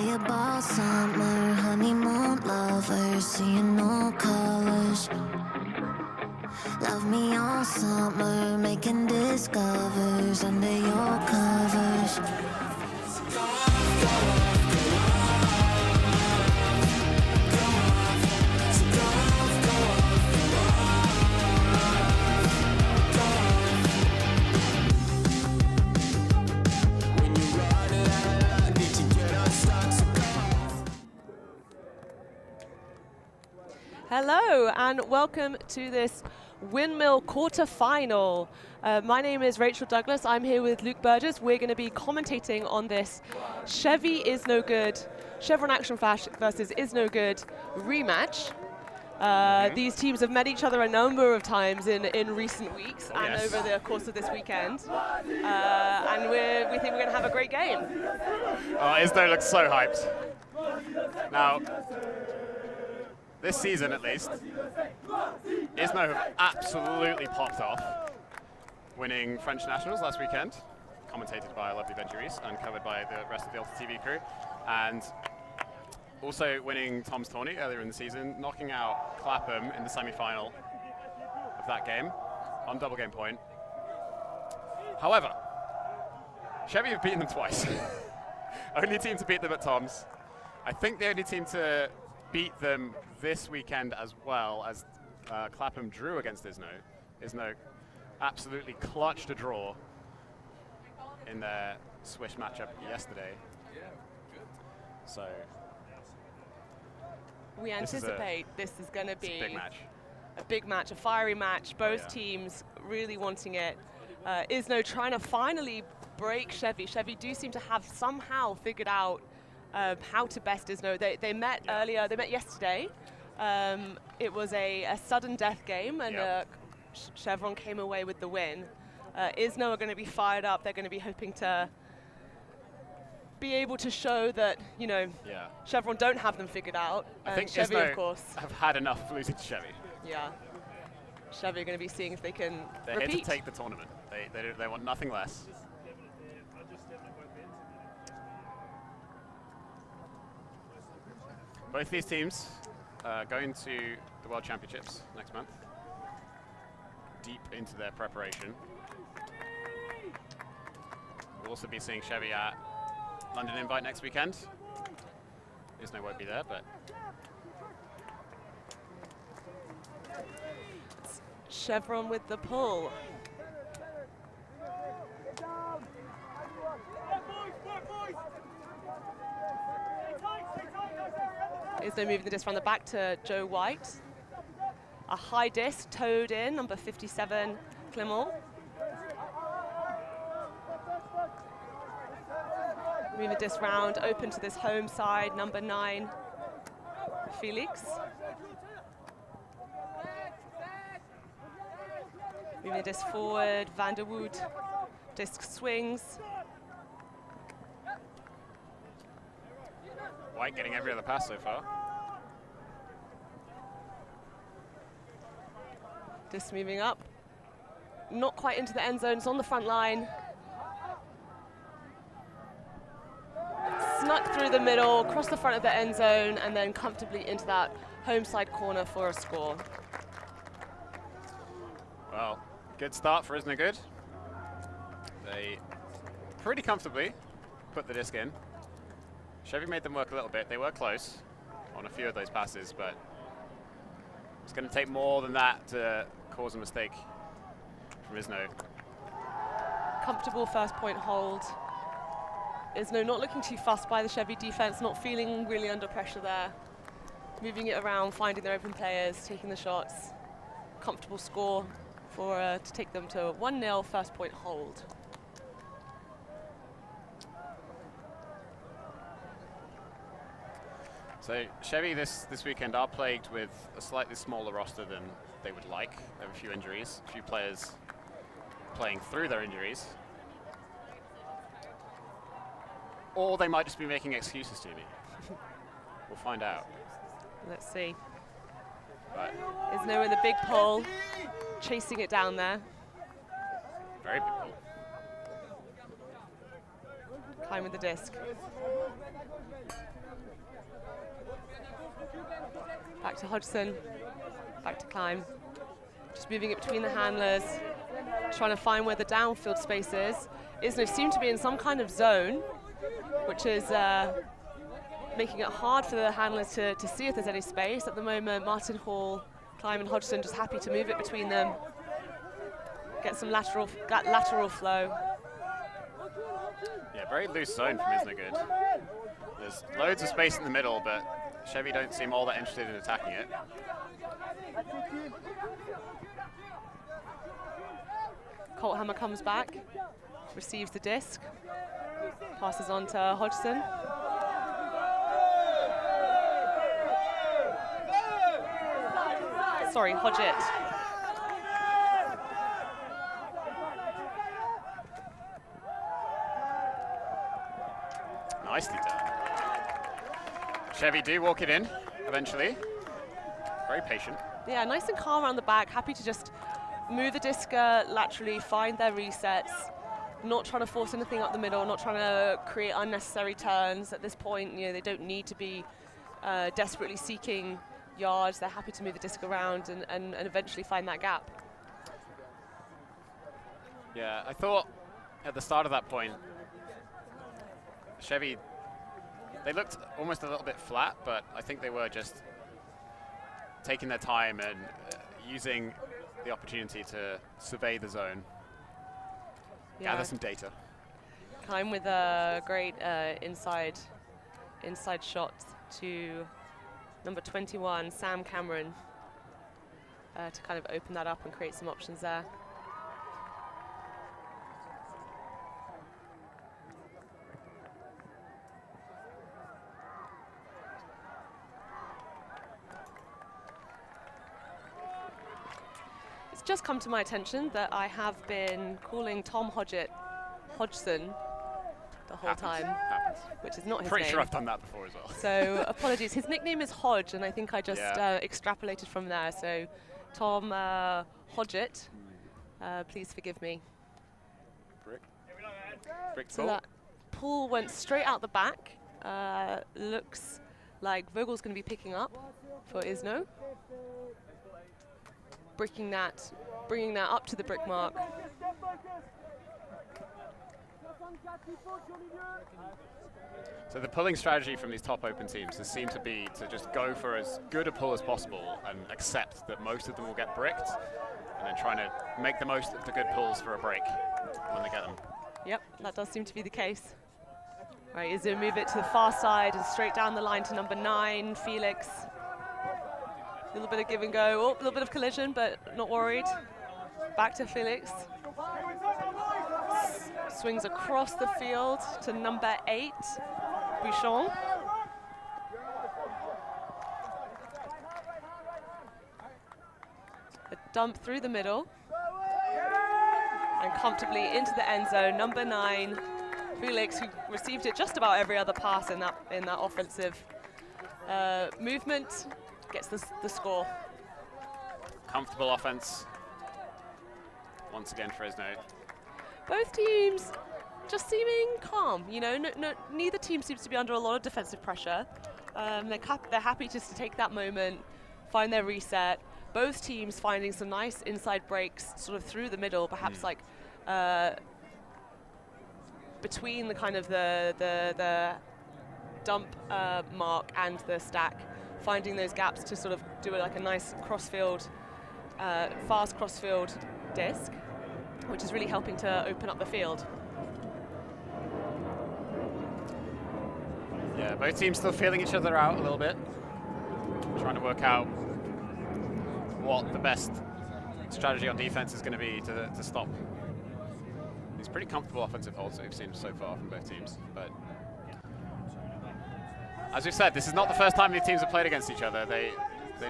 Fireball summer, honeymoon lovers, seeing no colors. Love me all summer, making discovers under your covers. Hello and welcome to this Windmill quarter-final. My name is Rachel Douglas. I'm here with Luke Burgess. We're going to be commentating on this Chevy Iznogood, Chevron Action Flash versus Iznogood rematch. These teams have met each other a number of times in recent weeks and over the course of this weekend. And we think we're going to have a great game. Oh, Izno looks so hyped. Now, this season, at least, Izno have absolutely popped off, winning French Nationals last weekend, commentated by lovely Benjuries and covered by the rest of the Ultra TV crew, and also winning Tom's tourney earlier in the season, knocking out Clapham in the semi-final of that game on double game point. However, Chevy have beaten them twice. Only team to beat them at Tom's. I think the only team to beat them this weekend as well, as Clapham drew against Izno. Izno absolutely clutched a draw in their Swish matchup yesterday. So we anticipate this is going to be a big match, a fiery match. Both teams really wanting it. Izno trying to finally break Chevy. Chevy do seem to have somehow figured out how to best Izno. They met earlier, they met yesterday. It was a sudden death game, and Chevron came away with the win. Izno are going to be fired up. They're going to be hoping to be able to show that, you know, Chevron don't have them figured out. I think Chevy, Izno of course, have had enough of losing to Chevy. Yeah. Chevy are going to be seeing if they can They're repeat. here to take the tournament. They want nothing less. Both these teams going to the World Championships next month, deep into their preparation. We'll also be seeing Chevy at London Invite next weekend. Izno won't be there, but Chevron with the pull. Izno moving the disc from the back to Joe White. A high disc towed in, number 57, Clement. Moving the disc round, open to this home side, number 9, Felix. Moving the disc forward, Van der Wood, disc swings. White getting every other pass so far. Disc moving up. Not quite into the end zone, it's on the front line. Snuck through the middle, across the front of the end zone, and then comfortably into that home side corner for a score. Well, good start for Iznogood. They pretty comfortably put the disc in. Chevy made them work a little bit. They were close on a few of those passes, but it's going to take more than that to cause a mistake from Izno. Comfortable first point hold. Izno not looking too fussed by the Chevy defense, not feeling really under pressure there. Moving it around, finding their open players, taking the shots. Comfortable score for to take them to 1-0 first point hold. So Chevy this weekend are plagued with a slightly smaller roster than they would like. They have a few injuries, a few players playing through their injuries. Or they might just be making excuses to me. We'll find out. Let's see. But Izno in the big pull, chasing it down there. very big pull. Climbing the disc. Back to Hodgson. Back to Klinge. Just moving it between the handlers, trying to find where the downfield space is. Izno seem to be in some kind of zone, which is making it hard for the handlers to see if there's any space. At the moment, Martin Hall, Klinge and Hodgson just happy to move it between them. Get some lateral flow. Yeah, very loose zone from Iznogood. There's loads of space in the middle, but Chevy don't seem all that interested in attacking it. Colthammer comes back, receives the disc, passes on to Hodgson. Sorry, Hodgett. Nicely done. Chevy do walk it in eventually. Very patient. Yeah, nice and calm around the back, happy to just move the disc laterally, find their resets, not trying to force anything up the middle, not trying to create unnecessary turns. At this point, you know, they don't need to be desperately seeking yards. They're happy to move the disc around and eventually find that gap. Yeah, I thought at the start of that point, Chevy, they looked almost a little bit flat, but I think they were just taking their time and using the opportunity to survey the zone, gather some data. Klinge with a great inside shot to number 21, Sam Cameron, to kind of open that up and create some options there. It's just come to my attention that I have been calling Tom Hodgett Hodgson the whole time, which is not his name. Pretty sure I've done that before as well. So apologies. His nickname is Hodge, and I think I just extrapolated from there. So Tom Hodgett, please forgive me. Brick So that pull went straight out the back. Looks like Vogel's going to be picking up for Izno. Bringing that up to the brick mark. So the pulling strategy from these top open teams has seemed to be to just go for as good a pull as possible and accept that most of them will get bricked, and then trying to make the most of the good pulls for a break when they get them. Yep, that does seem to be the case. Right, Izno move it to the far side and straight down the line to number 9, Felix. A little bit of give and go. Oh, a little bit of collision, but not worried. Back to Felix. Swings across the field to number 8, Bouchon. A dump through the middle. And comfortably into the end zone. Number 9, Felix, who received it just about every other pass in that offensive movement, gets the score. Comfortable offense once again for Izno. Both teams just seeming calm. You know, neither team seems to be under a lot of defensive pressure. They're happy just to take that moment, find their reset. Both teams finding some nice inside breaks sort of through the middle, perhaps like between the kind of the dump mark and the stack, finding those gaps to sort of do like a nice crossfield, fast crossfield disc, which is really helping to open up the field. Yeah, both teams still feeling each other out a little bit, trying to work out what the best strategy on defense is going to be to stop these pretty comfortable offensive holds that we've seen so far from both teams. But as we've said, this is not the first time these teams have played against each other. They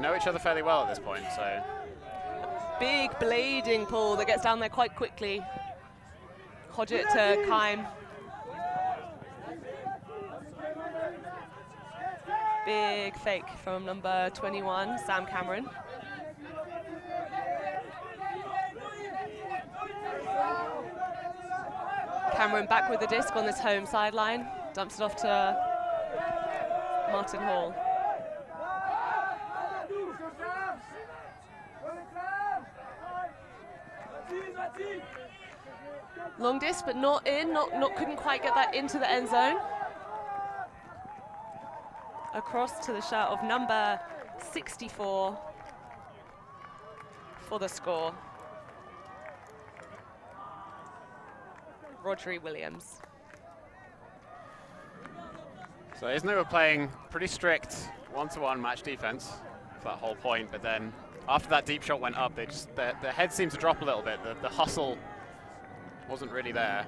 know each other fairly well at this point, so. Big blading pull that gets down there quite quickly. Hodgett to Klinge. Big fake from number 21, Sam Cameron. Cameron back with the disc on this home sideline. Dumps it off to Martin Hall. Long disc, but not in, couldn't quite get that into the end zone. Across to the shirt of number 64 for the score. Rodri Williams. So Izno were playing pretty strict one-to-one match defense for that whole point, but then after that deep shot went up, their head seemed to drop a little bit. The hustle wasn't really there.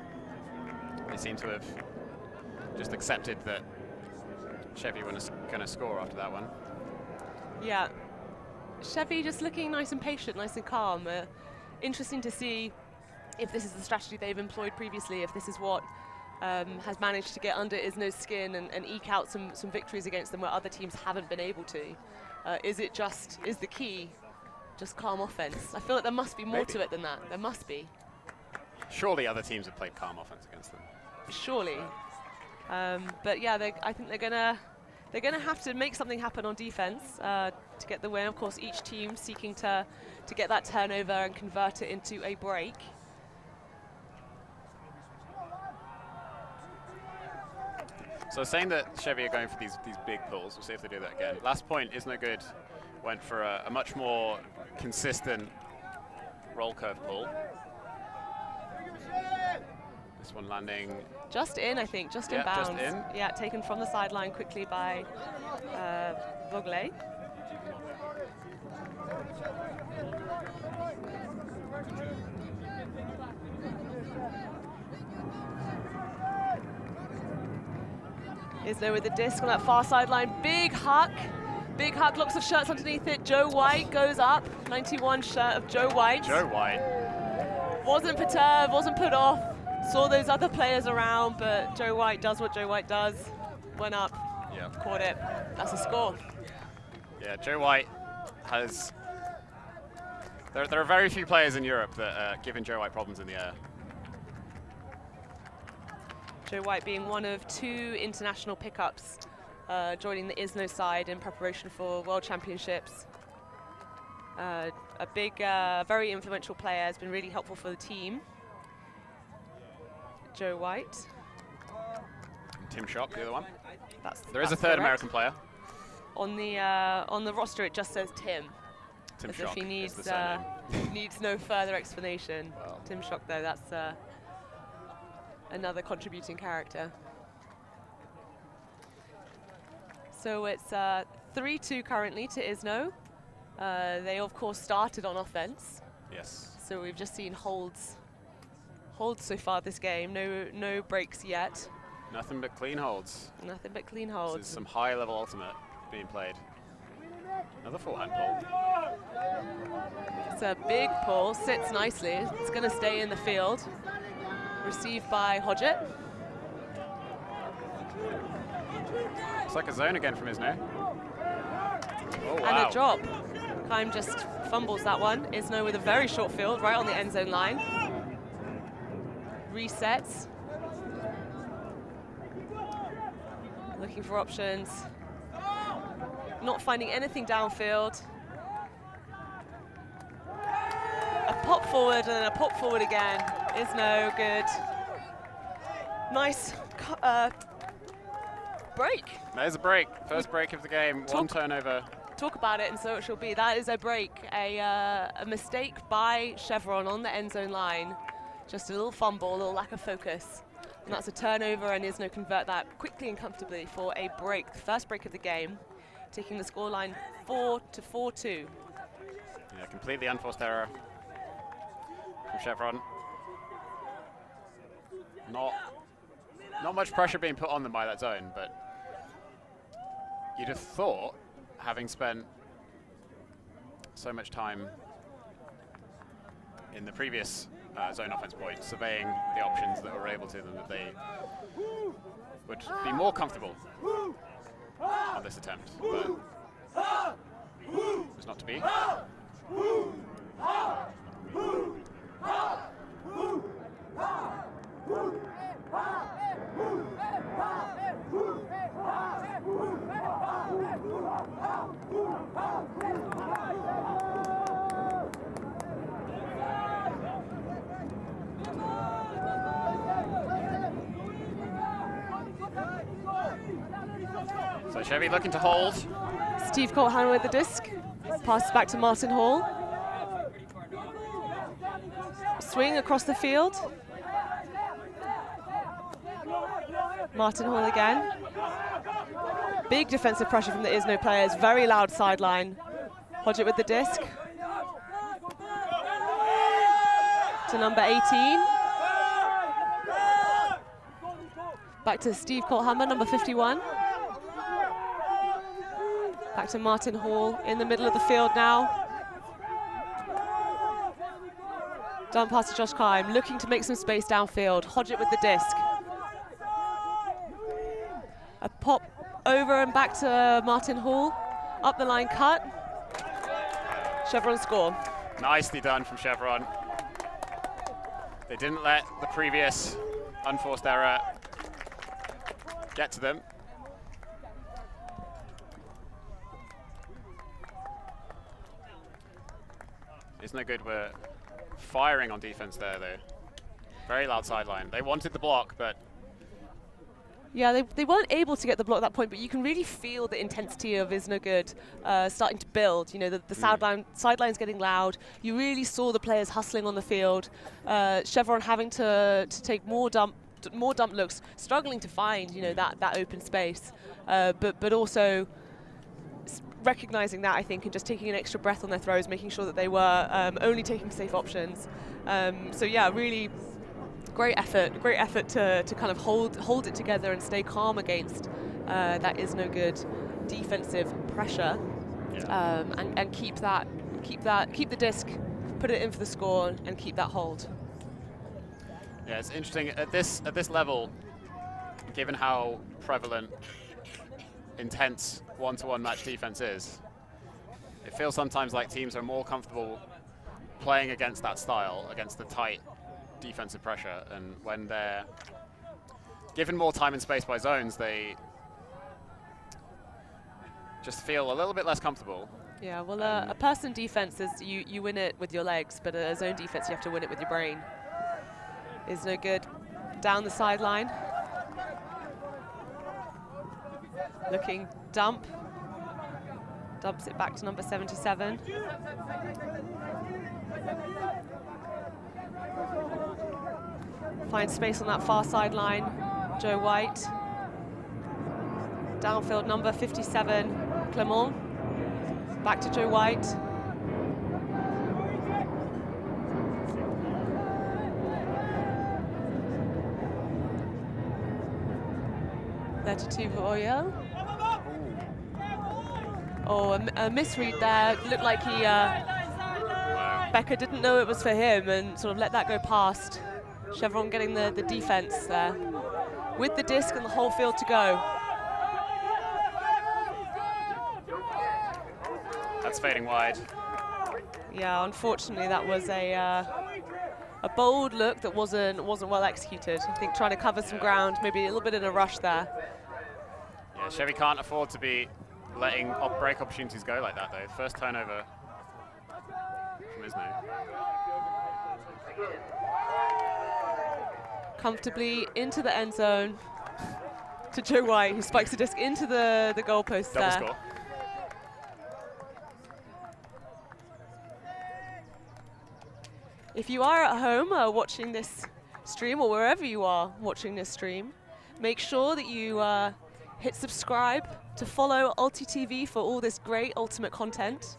They seem to have just accepted that Chevy was going to score after that one. Yeah, Chevy just looking nice and patient, nice and calm. Interesting to see if this is the strategy they've employed previously, if this is what has managed to get under Izno's skin and eke out some victories against them where other teams haven't been able to. Is the key just calm offense? I feel like there must be more to it than that. There must be. Surely other teams have played calm offense against them. Surely. But yeah, I think they're gonna have to make something happen on defense to get the win. Of course, each team seeking to get that turnover and convert it into a break. So saying that Chevy are going for these big pulls, we'll see if they do that again. Last point, Iznogood went for a much more consistent roll curve pull. This one landing just in, I think, just in bounds. Just in. Yeah, taken from the sideline quickly by Vogley. Izno with the disc on that far sideline. Big huck, lots of shirts underneath it. Joe White goes up. 91 shirt of Joe White. Joe White. Wasn't perturbed, wasn't put off. Saw those other players around, but Joe White does what Joe White does. Went up, caught it. That's a score. Yeah, Joe White has... There are very few players in Europe that are giving Joe White problems in the air. Joe White being one of 2 international pickups, joining the Izno side in preparation for World Championships. A big, very influential player, has been really helpful for the team. Joe White. Tim Schock, the other one. There is a third American player. On the roster, it just says Tim. Tim as Schock if he needs is the needs no further explanation. Well. Tim Schock, though, that's another contributing character. So it's 3-2 currently to Izno. They of course started on offense. Yes. So we've just seen holds so far this game. No breaks yet. Nothing but clean holds. Nothing but clean holds. This is some high-level ultimate being played. Another forehand pull. It's a big pull, sits nicely. It's going to stay in the field. Received by Hodgett. It's like a zone again from Izno. Oh, wow. And a drop. Kime just fumbles that one. Izno with a very short field, right on the end zone line. Resets. Looking for options. Not finding anything downfield. A pop forward and then a pop forward again. Izno, good. Nice break. There's a break. First break of the game. One turnover. Talk about it, and so it shall be. That is a break. A mistake by Chevron on the end zone line. Just a little fumble, a little lack of focus. And that's a turnover, and Izno convert that quickly and comfortably for a break. The first break of the game, taking the scoreline 4-4-2. Yeah, completely unforced error from Chevron. Not much pressure being put on them by that zone, but you'd have thought, having spent so much time in the previous zone offense point, surveying the options that were able to them, that they would be more comfortable on this attempt, but it was not to be. Chevy looking to hold. Steve Colthammer with the disc. Passes back to Martin Hall. Swing across the field. Martin Hall again. Big defensive pressure from the Izno players. Very loud sideline. Hodgett with the disc. To number 18. Back to Steve Colthammer, number 51. Back to Martin Hall in the middle of the field now. Down pass to Josh Kime, looking to make some space downfield. Hodgett with the disc. A pop over and back to Martin Hall. Up the line cut. Chevron score. Nicely done from Chevron. They didn't let the previous unforced error get to them. Iznogood were firing on defense there, though. Very loud sideline. They wanted the block, but... Yeah, they weren't able to get the block at that point, but you can really feel the intensity of Iznogood starting to build. You know, the sideline's getting loud. You really saw the players hustling on the field. Chevron having to take more dump looks, struggling to find, you know, that open space. But also recognizing that, I think, and just taking an extra breath on their throws, making sure that they were only taking safe options. So yeah, really great effort to kind of hold it together and stay calm against that Iznogood defensive pressure, and keep the disc, put it in for the score, and keep that hold. Yeah, it's interesting at this level, given how prevalent intense one-to-one match defense is. It feels sometimes like teams are more comfortable playing against that style, against the tight defensive pressure, and when they're given more time and space by zones, they just feel a little bit less comfortable. Yeah, well, a person defense is you win it with your legs, but a zone defense you have to win it with your brain. Iznogood down the sideline. Looking dumps it back to number 77. Finds space on that far sideline. Joe White. Downfield number 57, Clement. Back to Joe White. There to Tuvoya. Oh, a misread there. Looked like he, Becker didn't know it was for him and sort of let that go past. Chevron getting the defense there. With the disc and the whole field to go. That's fading wide. Yeah, unfortunately that was a bold look that wasn't well executed. I think trying to cover some ground, maybe a little bit in a rush there. Yeah, Chevy can't afford to be letting break opportunities go like that, though. First turnover from Izno. Comfortably into the end zone to Joe White, who spikes the disc into the goalpost there. Double score. If you are at home watching this stream, or wherever you are watching this stream, make sure that you hit subscribe to follow UltiTV for all this great Ultimate content.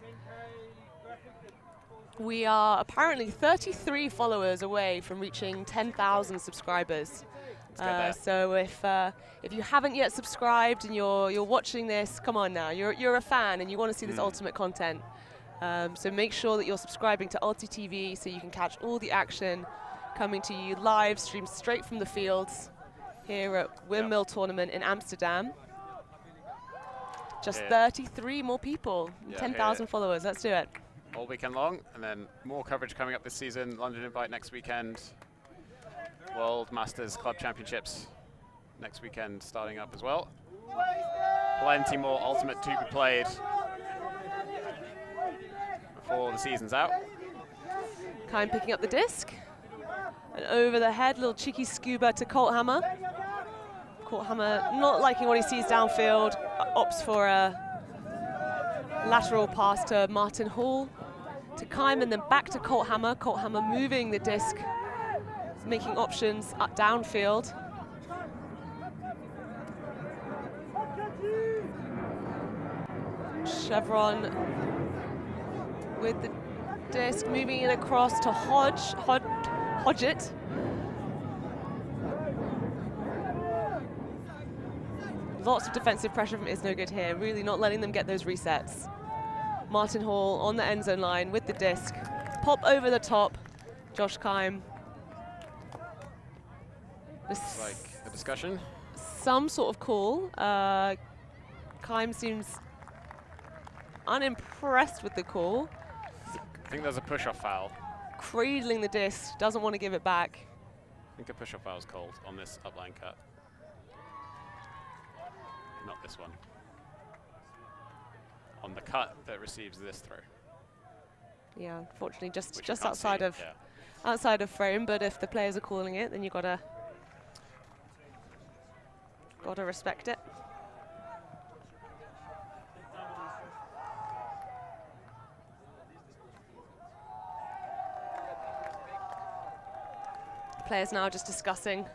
We are apparently 33 followers away from reaching 10,000 subscribers. So if you haven't yet subscribed and you're watching this, come on now, you're a fan and you want to see this Ultimate content. So make sure that you're subscribing to UltiTV so you can catch all the action coming to you live, streamed straight from the fields here at Windmill Tournament in Amsterdam. Just 33 more people, 10,000 followers. Let's do it. All weekend long, and then more coverage coming up this season. London Invite next weekend. World Masters Club Championships next weekend starting up as well. Plenty more Ultimate to be played before the season's out. Kime picking up the disc. And over the head, little cheeky scuba to Colthammer. Colthammer not liking what he sees downfield. opts for a lateral pass to Martin Hall, to Keim, and then back to Colthammer. Colthammer moving the disc, making options up downfield. Chevron with the disc, moving it across to Hodgett. Lots of defensive pressure from Iznogood here, really not letting them get those resets. Martin Hall on the end zone line with the disc. Pop over the top, Josh Keim. It's like a discussion. Some sort of call. Keim seems unimpressed with the call. I think there's a push-off foul. Cradling the disc, doesn't want to give it back. I think a push-off foul is called on this upline cut. Not this one. On the cut that receives this throw. Yeah, unfortunately, just Which you can't outside see, of yeah. outside of frame. But if the players are calling it, then you gotta respect it. The players now just discussing,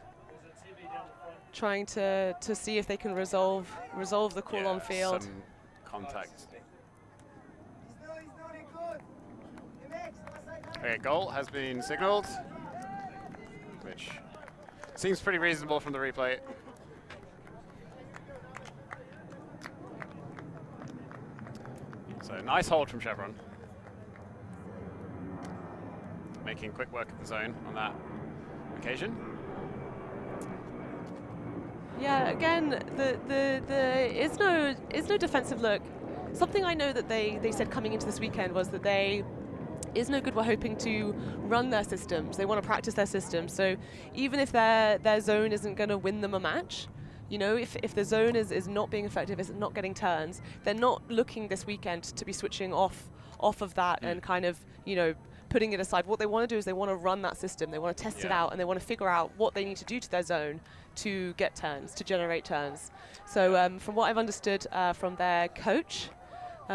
trying to see if they can resolve the call on field. Some contact. Okay, goal has been signaled, which seems pretty reasonable from the replay. So nice hold from Chevron. Making quick work of the zone on that occasion. Yeah, again, the is no defensive look. Something I know that they said coming into this weekend was that Iznogood were hoping to run their systems. They want to practice their systems. So even if their zone isn't going to win them a match, you know, if the zone is not being effective, is not getting turns, they're not looking this weekend to be switching off of that and kind of, you know, putting it aside. What they want to do is they want to run that system. They want to test it out, and they want to figure out what they need to do to their zone to get turns, to generate turns. So from what I've understood from their coach,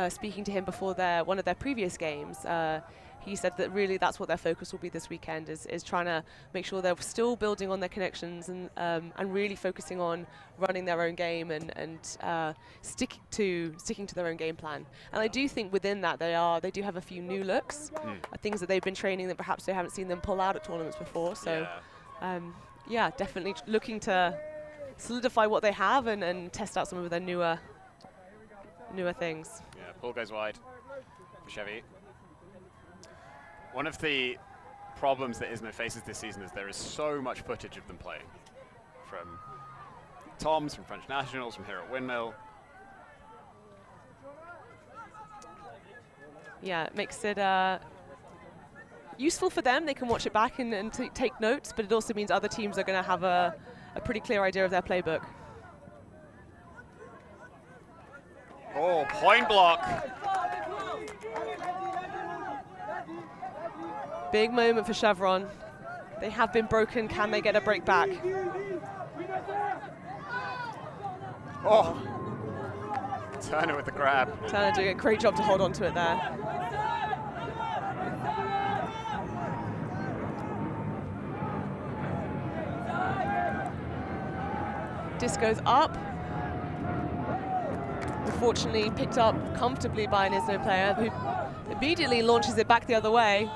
speaking to him before one of their previous games, he said that really that's what their focus will be this weekend, is trying to make sure they're still building on their connections and really focusing on running their own game and sticking to their own game plan. And I do think within that they do have a few new looks, things that they've been training that perhaps they haven't seen them pull out at tournaments before. So yeah, definitely looking to solidify what they have and test out some of their newer things. Yeah, ball goes wide for Chevy. One of the problems that Izno faces this season is there is so much footage of them playing. From Toms, from French Nationals, from here at Windmill. Yeah, it makes it useful for them. They can watch it back and take notes, but it also means other teams are going to have a pretty clear idea of their playbook. Oh, point block. Big moment for Chevron. They have been broken. Can they get a break back? Oh. Turner with the grab. Turner doing a great job to hold on to it there. Disc goes up. Unfortunately picked up comfortably by an Izno player who immediately launches it back the other way.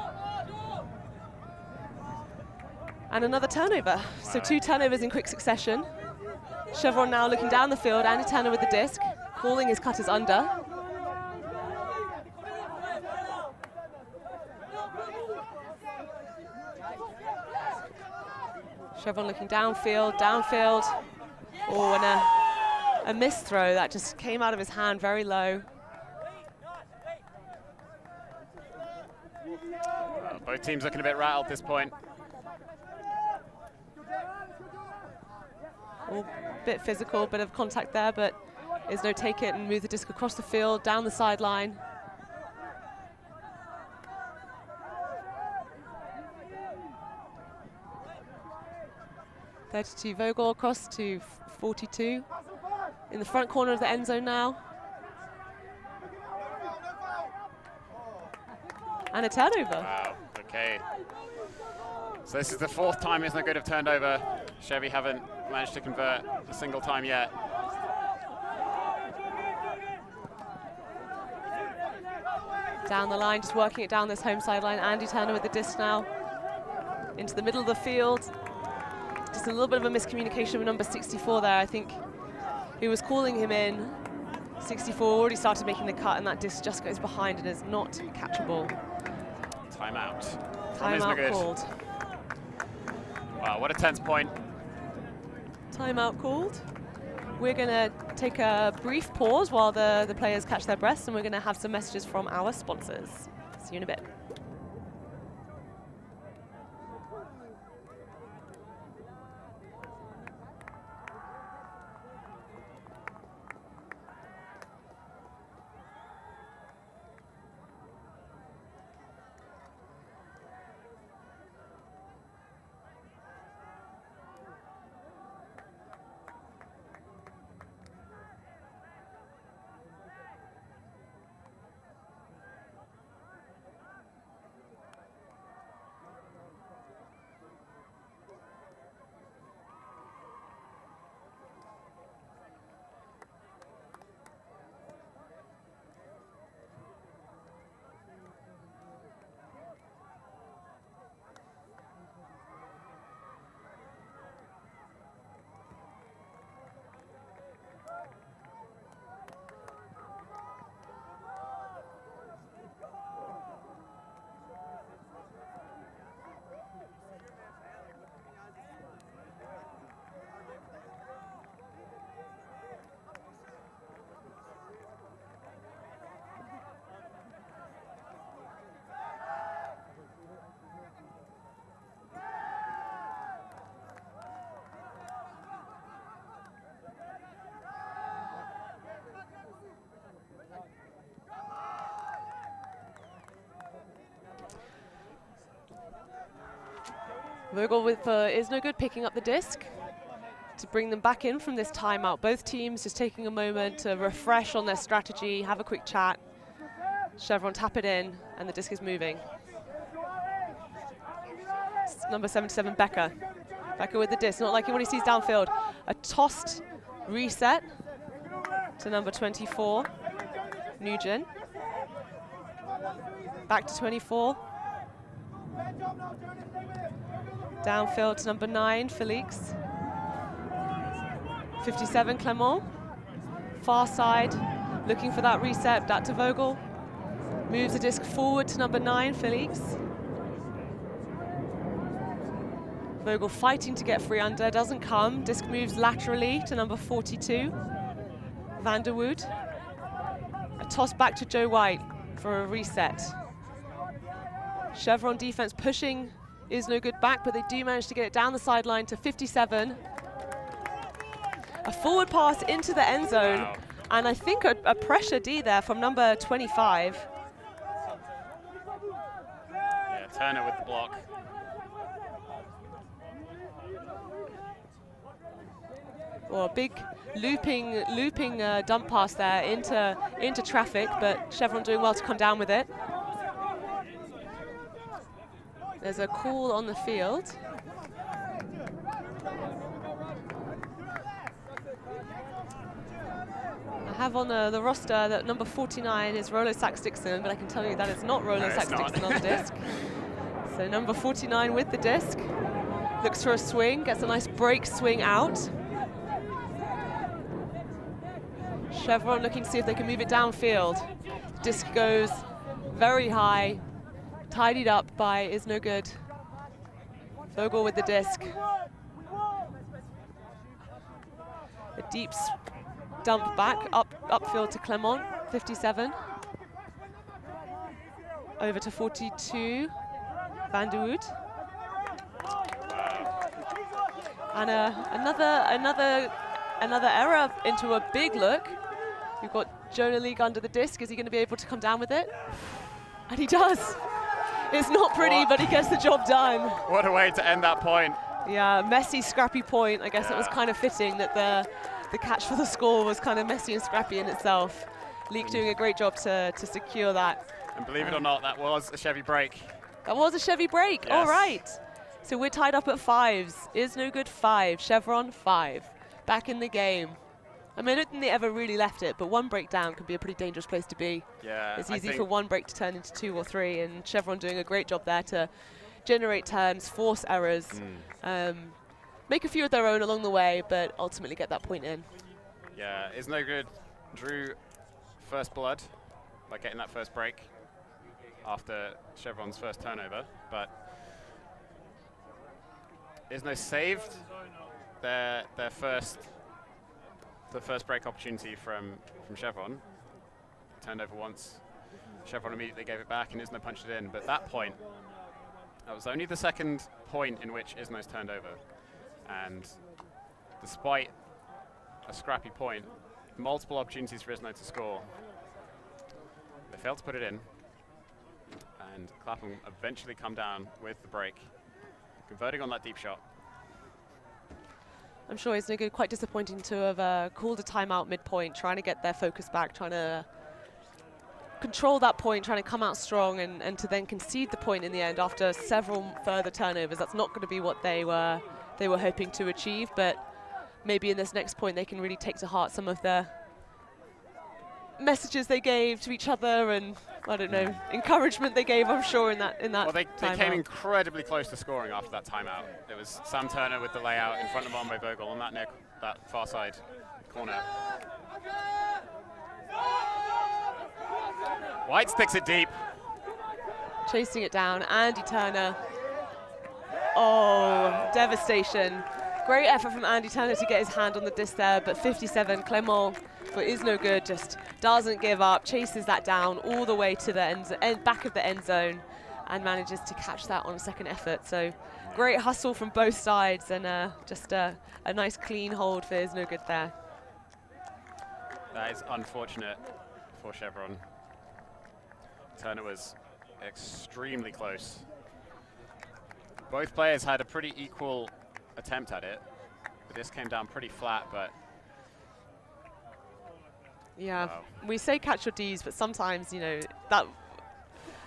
And another turnover. Wow. So 2 turnovers in quick succession. Chevron now looking down the field. Andy Turner with the disc, calling his cutters under. Chevron looking downfield. Oh, and a missed throw that just came out of his hand very low. Well, both teams looking a bit rattled at this point. A bit physical, bit of contact there, but Izno take it and move the disc across the field, down the sideline. (32) Vogel across to 42. in the front corner of the end zone now. And a turnover. Wow, okay. So this is the 4th time Iznogood have turned over. Chevy haven't managed to convert a single time yet. Down the line, just working it down this home sideline. Andy Turner with the disc now. Into the middle of the field. Just a little bit of a miscommunication with number 64 there. I think he was calling him in. 64 already started making the cut, and that disc just goes behind and is not catchable. Timeout. Timeout called. Wow, what a tense point. Timeout called. We're going to take a brief pause while the players catch their breaths, and we're going to have some messages from our sponsors. See you in a bit. Vogel with Iznogood picking up the disc to bring them back in from this timeout. Both teams just taking a moment to refresh on their strategy, have a quick chat. Chevron tap it in, and the disc is moving. It's number 77, Becker. Becker with the disc, not liking what he sees downfield. A tossed reset to number 24, Nugent. Back to 24. Downfield to number 9, Felix. 57, Clement. Far side, looking for that reset, back to Vogel. Moves the disc forward to number 9, Felix. Vogel fighting to get free under, doesn't come. Disc moves laterally to number 42, Van der Wood. A toss back to Joe White for a reset. Chevron defense pushing Iznogood back, but they do manage to get it down the sideline to 57. A forward pass into the end zone, Wow. and I think a pressure D there from number 25. Yeah, Turner with the block. Well, a big looping dump pass there into traffic, but Chevron doing well to come down with it. There's a call on the field. I have on the roster that number 49 is Rolo Sax-Dixon, but I can tell you that it's not Rolo Sax-Dixon on the disc. So number 49 with the disc. Looks for a swing, gets a nice break swing out. Chevron looking to see if they can move it downfield. Disc goes very high, tidied up by Iznogood. Vogel with the disc. A deep dump back upfield to Clement, 57. Over to 42, Van der Wood. And another error into a big look. We've got Jonah League under the disc. Is he going to be able to come down with it? And he does. It's not pretty, but he gets the job done. What a way to end that point. Yeah, messy, scrappy point. I guess it was kind of fitting that the catch for the score was kind of messy and scrappy in itself. Leek doing a great job to secure that. And believe it or not, that was a Chevy break. That was a Chevy break. Yes. All right. So we're tied up at 5s. Iznogood 5, Chevron 5. Back in the game. I mean, I don't think they ever really left it, but one breakdown can be a pretty dangerous place to be. Yeah, it's easy for one break to turn into 2 or 3, and Chevron doing a great job there to generate turns, force errors, make a few of their own along the way, but ultimately get that point in. Yeah, Iznogood drew first blood by getting that first break after Chevron's first turnover, but Izno saved the first break opportunity from Chevron. Turned over once. Chevron immediately gave it back and Izno punched it in. But that point, that was only the second point in which Izno's turned over. And despite a scrappy point, multiple opportunities for Izno to score, they failed to put it in. And Clapham eventually come down with the break, converting on that deep shot. I'm sure it's no good, quite disappointing to have called a timeout midpoint, trying to get their focus back, trying to control that point, trying to come out strong, and to then concede the point in the end after several further turnovers. That's not going to be what they were hoping to achieve, but maybe in this next point they can really take to heart some of the messages they gave to each other and, I don't know, encouragement they gave, I'm sure, in that Well, they came incredibly close to scoring after that timeout. It was Sam Turner with the layout in front of Armbo Vogel on that far side corner. White sticks it deep. Chasing it down, Andy Turner. Oh, wow. Devastation. Great effort from Andy Turner to get his hand on the disc there, but 57, Clement for Iznogood just doesn't give up, chases that down all the way to the back of the end zone and manages to catch that on a second effort. So great hustle from both sides and just a nice clean hold for Iznogood there. That is unfortunate for Chevron. Turner was extremely close. Both players had a pretty equal attempt at it. The disc came down pretty flat, but yeah, wow. We say catch your Ds, but sometimes, you know, that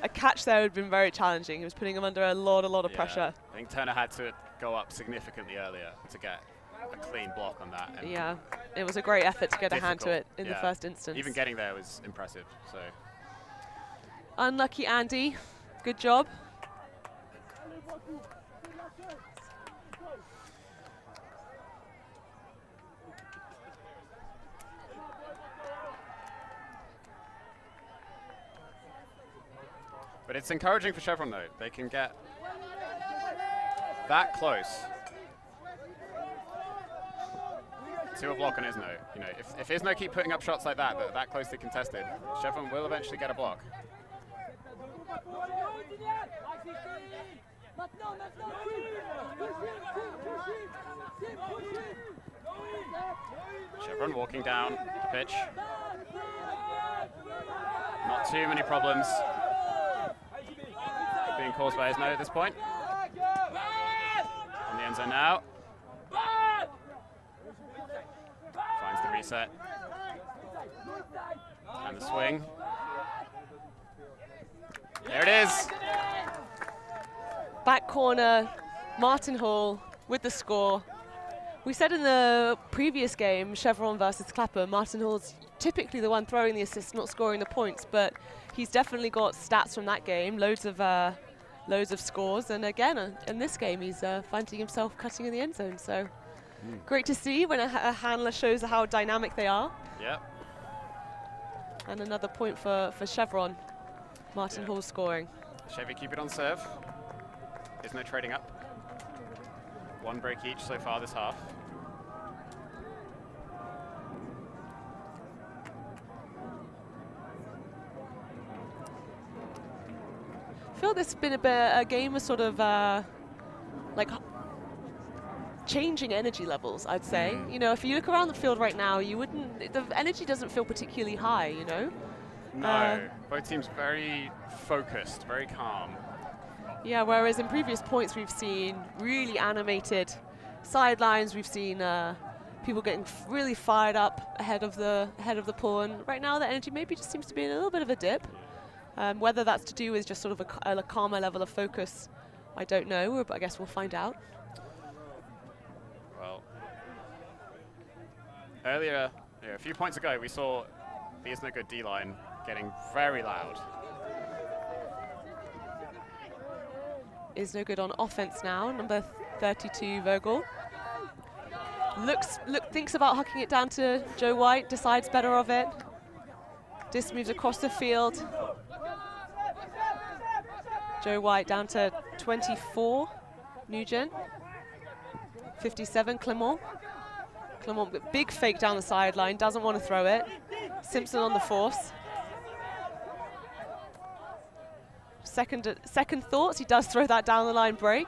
a catch there would have been very challenging. He was putting him under a lot of pressure. I think Turner had to go up significantly earlier to get a clean block on that. And yeah, it was a great effort to get a hand to it in the first instance. Even getting there was impressive. So unlucky Andy, good job. But it's encouraging for Chevron, though. They can get that close to a block on Izno. You know, if Izno keep putting up shots like that closely contested, Chevron will eventually get a block. Chevron walking down the pitch. Not too many problems being caused by Izno at this point. On the end zone now. Finds the reset. And the swing. There it is. Back corner, Martin Hall with the score. We said in the previous game, Chevron versus Clapham, Martin Hall's typically the one throwing the assist, not scoring the points, but he's definitely got stats from that game, loads of scores, and again, in this game, he's finding himself cutting in the end zone, so great to see when a handler shows how dynamic they are. Yep. And another point for Chevron, Martin Hall scoring. Chevy keep it on serve. There's no trading up. One break each so far this half. I feel this has been a game of sort of like changing energy levels, I'd say. You know, if you look around the field right now, the energy doesn't feel particularly high, you know? No, both teams very focused, very calm. Yeah, whereas in previous points we've seen really animated sidelines, we've seen people getting really fired up ahead of the pawn. Right now, the energy maybe just seems to be in a little bit of a dip. Whether that's to do with just sort of a calmer level of focus, I don't know, but I guess we'll find out. Well, earlier, a few points ago, we saw the Iznogood D-line getting very loud. Iznogood on offense now, number 32, Vogel. Thinks about hucking it down to Joe White, decides better of it. Disc moves across the field. Joe White down to 24, Nugent. 57, Clement. Clement, big fake down the sideline, doesn't want to throw it. Simpson on the force. Second thoughts, he does throw that down the line break.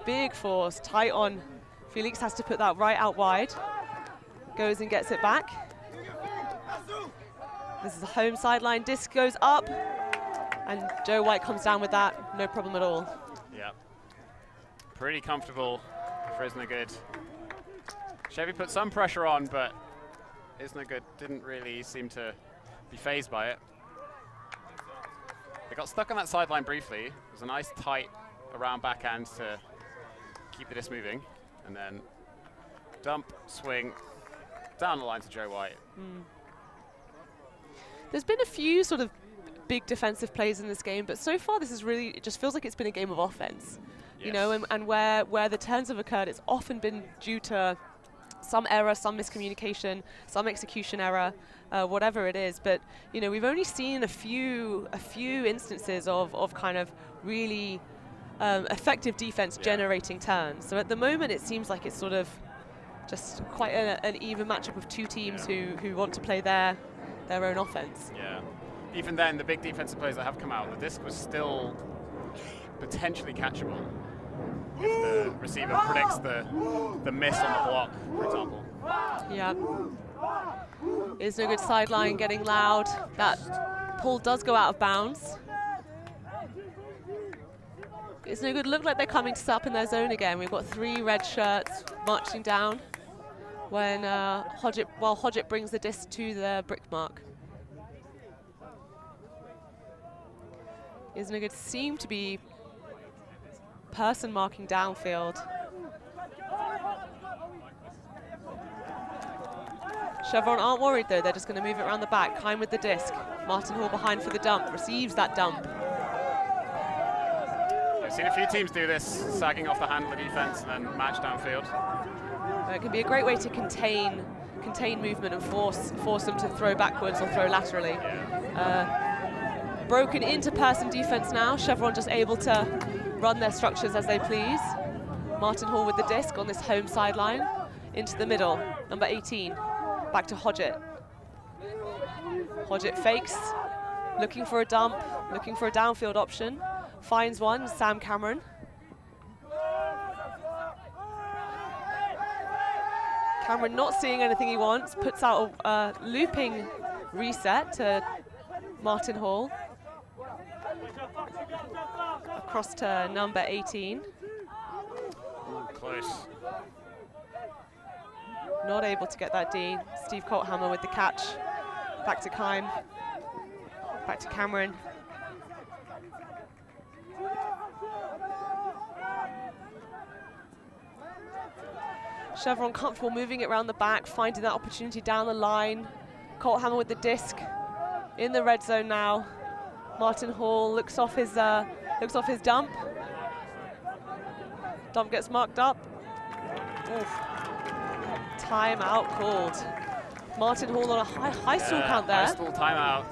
Big force, tight on. Felix has to put that right out wide. Goes and gets it back. This is a home sideline, disc goes up, and Joe White comes down with that, no problem at all. Yeah, pretty comfortable for Iznogood. Chevy put some pressure on, but Iznogood didn't really seem to be phased by it. They got stuck on that sideline briefly. It was a nice tight around backhand to keep the disc moving, and then dump, swing, down the line to Joe White. There's been a few sort of big defensive plays in this game, but so far this is really, it just feels like it's been a game of offense. Yes. You know, and where the turns have occurred, it's often been due to some error, some miscommunication, some execution error, whatever it is. But you know, we've only seen a few instances of kind of really effective defense generating turns. So at the moment, it seems like it's sort of just quite an even matchup of two teams who want to play their own offense. Yeah. Even then, the big defensive plays that have come out, the disc was still potentially catchable if the receiver predicts the miss on the block, for example. Yeah. Iznogood sideline getting loud. That pull does go out of bounds. Iznogood look like they're coming up in their zone again. We've got 3 red shirts marching down when Hodgett brings the disc to the brick mark. Iznogood seem to be person marking downfield. Chevron aren't worried though, they're just going to move it around the back. Kime with the disc. Martin Hall behind for the dump, receives that dump. I've seen a few teams do this, sagging off the handle of defense and then match downfield. It can be a great way to contain movement and force them to throw backwards or throw laterally. Broken into person defense now. Chevron just able to run their structures as they please. Martin Hall with the disc on this home sideline. Into the middle, number 18. Back to Hodgett. Hodgett fakes, looking for a dump, looking for a downfield option. Finds one, Sam Cameron. Cameron not seeing anything he wants, puts out a looping reset to Martin Hall. Across to number 18. Close. Not able to get that D. Steve Colthammer with the catch. Back to Kime. Back to Cameron. Chevron comfortable moving it around the back, finding that opportunity down the line. Colthammer with the disc in the red zone now. Martin Hall looks off his dump. Dump gets marked up. Oof. Timeout called. Martin Hall on a high stall count there. High stall timeout.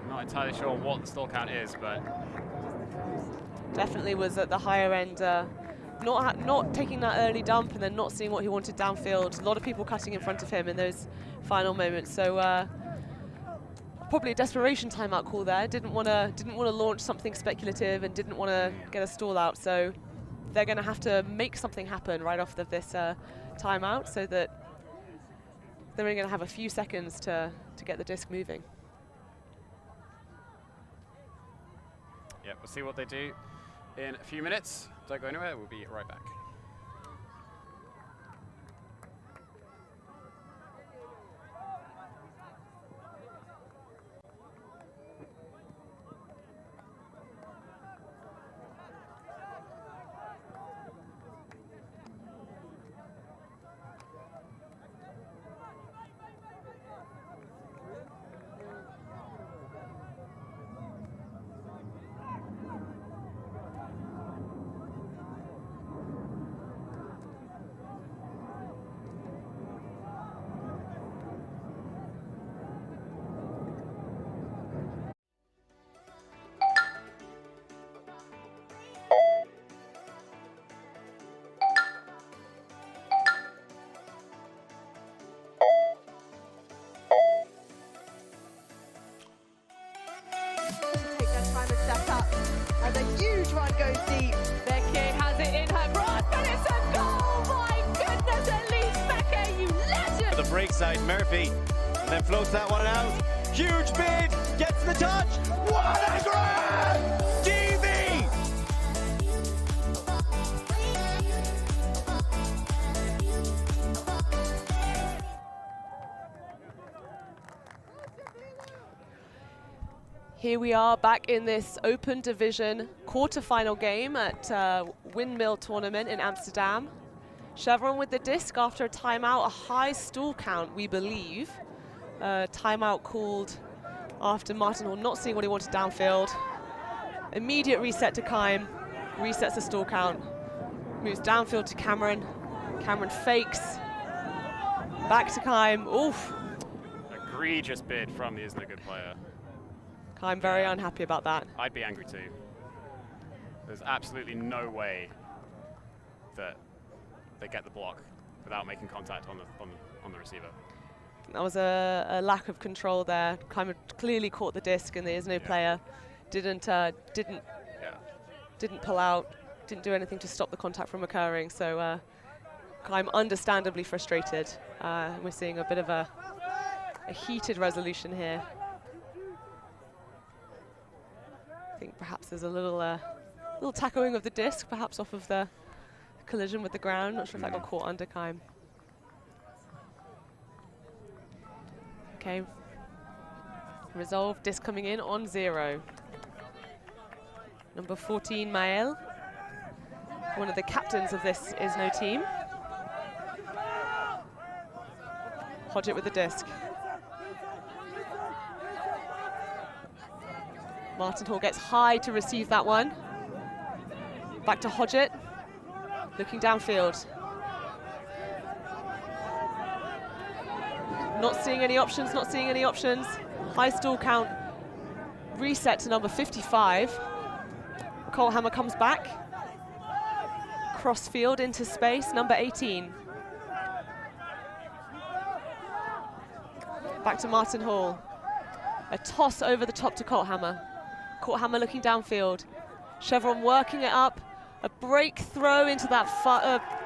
Not entirely sure what the stall count is, but definitely was at the higher end. Not taking that early dump and then not seeing what he wanted downfield. A lot of people cutting in front of him in those final moments. So probably a desperation timeout call there. Didn't want to launch something speculative and didn't want to get a stall out. So they're going to have to make something happen right off of this timeout, so that they're only going to have a few seconds to get the disc moving. Yeah, we'll see what they do. in a few minutes. Don't go anywhere, we'll be right back. And a huge one goes deep. Spek has it in her cross, and it's a goal! My goodness, at least Spek, you legend! The break side, Murphy, and then floats that one out. Huge bid, gets the touch. What a grab! DV! Here we are back in this open division quarterfinal game at Windmill tournament in Amsterdam. Chevron with the disc after a timeout, a high stall count, we believe. Timeout called after Martin Hall not seeing what he wanted downfield. Immediate reset to Keim, resets the stall count, moves downfield to Cameron. Cameron fakes, back to Keim, oof. Egregious bid from the Iznogood player. I'm very unhappy about that. I'd be angry too. There's absolutely no way that they get the block without making contact on the receiver. That was a lack of control there. Kind of clearly caught the disc, and the Izno player didn't pull out, didn't do anything to stop the contact from occurring. So I'm understandably frustrated. We're seeing a bit of a heated resolution here. I think perhaps there's a little tackling of the disc, perhaps off of the collision with the ground. Not sure if that got caught under Keim. Okay. Resolve, disc coming in on 0. Number 14, Mael, one of the captains of this Izno team. Hodgett with the disc. Martin Hall gets high to receive that one. Back to Hodgett, looking downfield. Not seeing any options, not seeing any options. High stall count, reset to number 55. Colthammer comes back. Crossfield into space, number 18. Back to Martin Hall. A toss over the top to Colthammer. Colthammer looking downfield. Chevron working it up. A break throw into that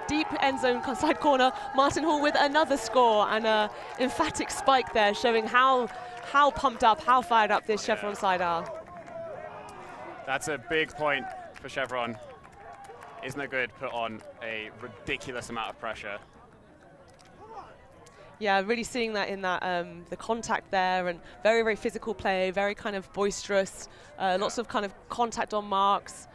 deep end zone side corner. Martin Hall with another score, and an emphatic spike there, showing how pumped up, how fired up this Chevron side are. That's a big point for Chevron. Iznogood put on a ridiculous amount of pressure. Yeah, really seeing that in that the contact there, and very, very physical play, very kind of boisterous, lots of kind of contact on marks.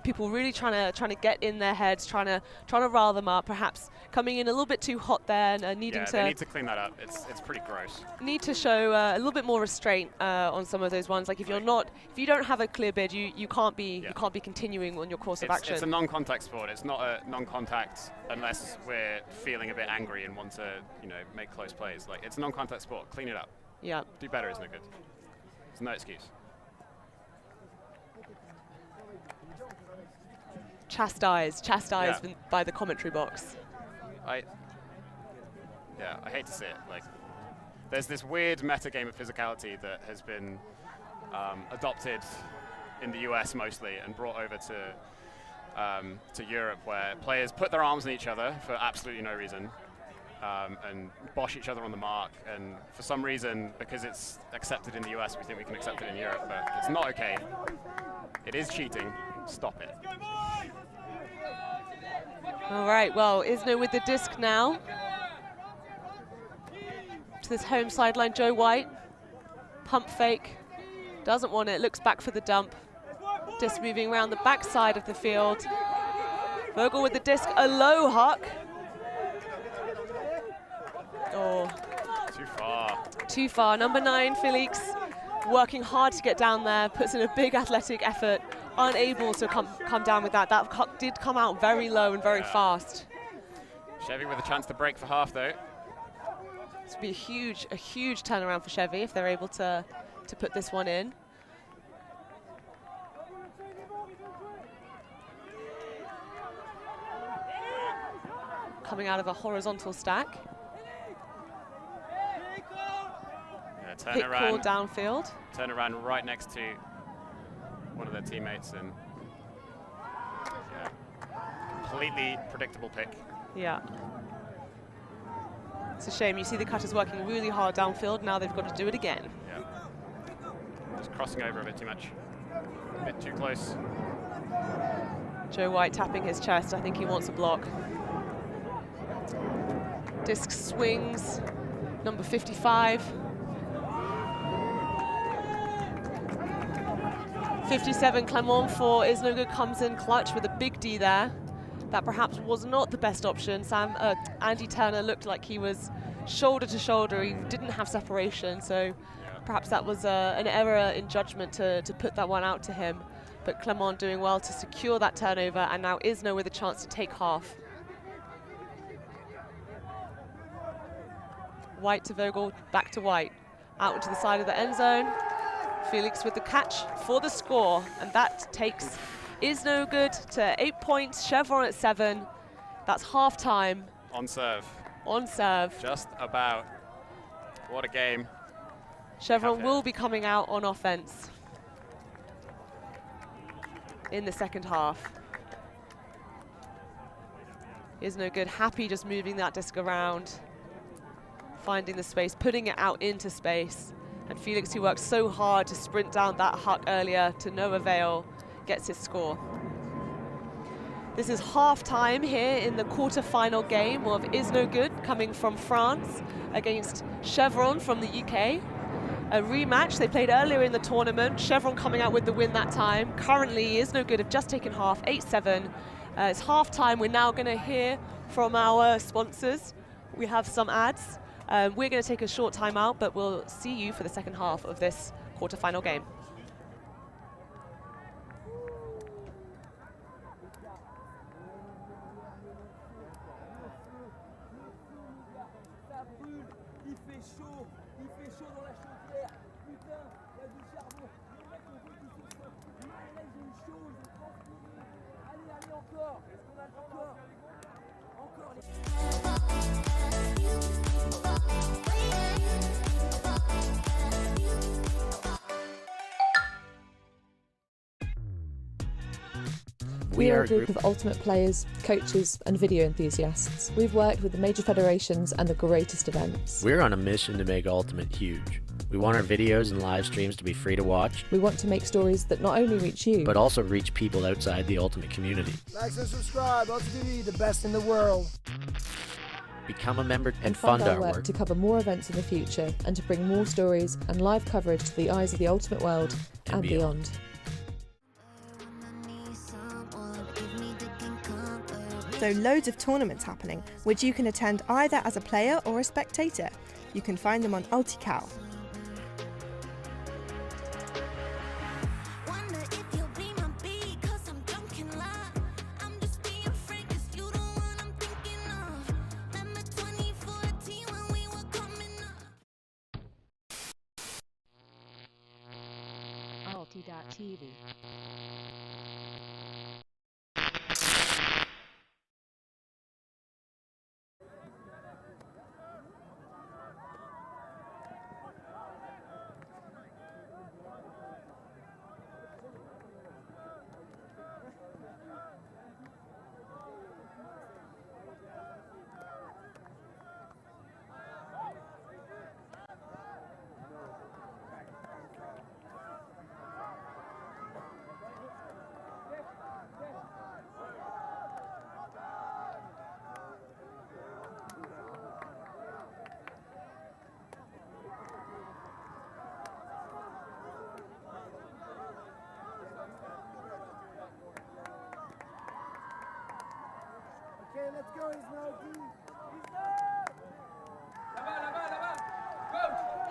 People really trying to get in their heads, trying to rile them up. Perhaps coming in a little bit too hot there, and needing to. They need to clean that up. It's pretty gross. Need to show a little bit more restraint on some of those ones. Like if you don't have a clear bid, you can't be continuing on your course of action. It's a non-contact sport. It's not a non-contact unless we're feeling a bit angry and want to make close plays. Like it's a non-contact sport. Clean it up. Yeah. Do better, isn't it good? There's no excuse. Chastised by the commentary box. I hate to see it. Like, there's this weird meta game of physicality that has been adopted in the US mostly and brought over to Europe, where players put their arms on each other for absolutely no reason, and bosh each other on the mark. And for some reason, because it's accepted in the US, we think we can accept it in Europe, but it's not okay. It is cheating. Stop it. All right, well, Izno with the disc now. To this home sideline, Joe White. Pump fake. Doesn't want it, looks back for the dump. Disc moving around the backside of the field. Vogel with the disc, a low huck. Oh. Too far. Too far. Number 9, Felix, working hard to get down there, puts in a big athletic effort, unable to come down with that. That huck did come out very low and very fast. Chevy with a chance to break for half, though. This would be a huge turnaround for Chevy if they're able to put this one in. Coming out of a horizontal stack. Yeah, Pick call downfield. Turn around right next to one of their teammates, and yeah, completely predictable pick. Yeah. It's a shame. You see the cutters working really hard downfield. Now they've got to do it again. Yeah. Just crossing over a bit too much. A bit too close. Joe White tapping his chest. I think he wants a block. Disc swings. Number 55. 57, Clement for Iznogood comes in clutch with a big D there. That perhaps was not the best option. Andy Turner looked like he was shoulder to shoulder. He didn't have separation, so perhaps that was an error in judgment to put that one out to him. But Clement doing well to secure that turnover, and now Izno with a chance to take half. White to Vogel, back to White. Out to the side of the end zone. Felix with the catch for the score, and that takes Iznogood to 8 points, Chevron at 7. That's half time. On serve. On serve. Just about. What a game. Chevron will be coming out on offense in the second half. Iznogood happy just moving that disc around, finding the space, putting it out into space. And Felix, who worked so hard to sprint down that huck earlier to no avail, gets his score. This is half-time here in the quarter-final game of Iznogood coming from France against Chevron from the UK. A rematch they played earlier in the tournament. Chevron coming out with the win that time. Currently, Iznogood have just taken half, 8-7. It's half-time. We're now going to hear from our sponsors. We have some ads. We're going to take a short time out, but we'll see you for the second half of this quarter-final game. We are a group of ultimate players, coaches and video enthusiasts. We've worked with the major federations and the greatest events. We're on a mission to make Ultimate huge. We want our videos and live streams to be free to watch. We want to make stories that not only reach you, but also reach people outside the Ultimate community. Like and subscribe, Ultimate TV, the best in the world. Become a member and fund our work work to cover more events in the future and to bring more stories and live coverage to the eyes of the Ultimate world and beyond. So loads of tournaments happening, which you can attend either as a player or a spectator. You can find them on Ultical. Ulti.tv.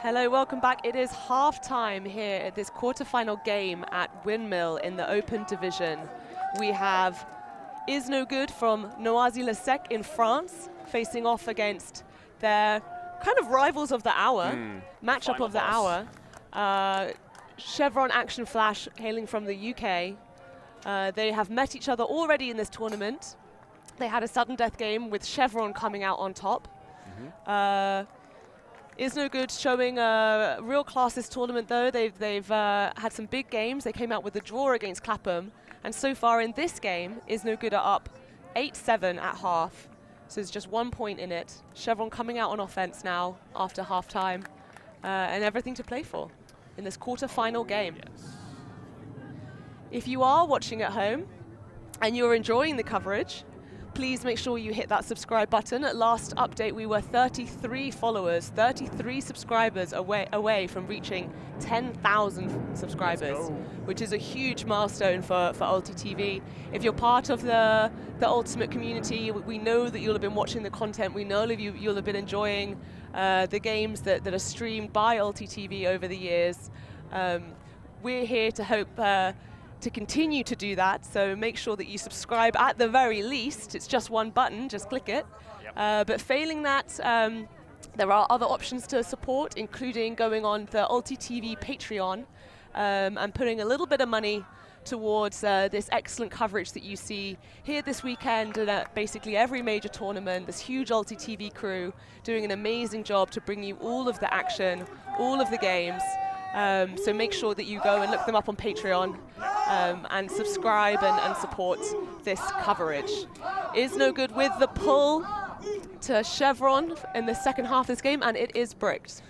Hello, welcome back. It is half-time here at this quarterfinal game at Windmill in the Open Division. We have Iznogood from Noisy-le-Sec in France facing off against their kind of rivals of the hour, matchup Final of the boss. hour. Chevron Action Flash hailing from the UK. They have met each other already in this tournament. They had a sudden death game with Chevron coming out on top. Iznogood showing a real class this tournament though. They've had some big games. They came out with a draw against Clapham. And so far in this game, Iznogood are up 8-7 at half. So there's just 1 point in it. Chevron coming out on offense now after half-time. And everything to play for in this quarter-final game. Yes. If you are watching at home and you're enjoying the coverage, please make sure you hit that subscribe button. At last update, we were 33 followers, 33 subscribers away from reaching 10,000 subscribers, which is a huge milestone for Ulti TV. If you're part of the Ultimate community, we know that you'll have been watching the content. We know you'll have been enjoying the games that are streamed by Ulti TV over the years. We're here to hope to continue to do that, so make sure that you subscribe at the very least. It's just one button, just click it. Yep. But failing that, there are other options to support, including going on the Ulti TV Patreon and putting a little bit of money towards this excellent coverage that you see here this weekend and at basically every major tournament. This huge Ulti TV crew doing an amazing job to bring you all of the action, all of the games. So make sure that you go and look them up on Patreon and subscribe and support this coverage. Iznogood with the pull to Chevron in the second half of this game, and it is bricked.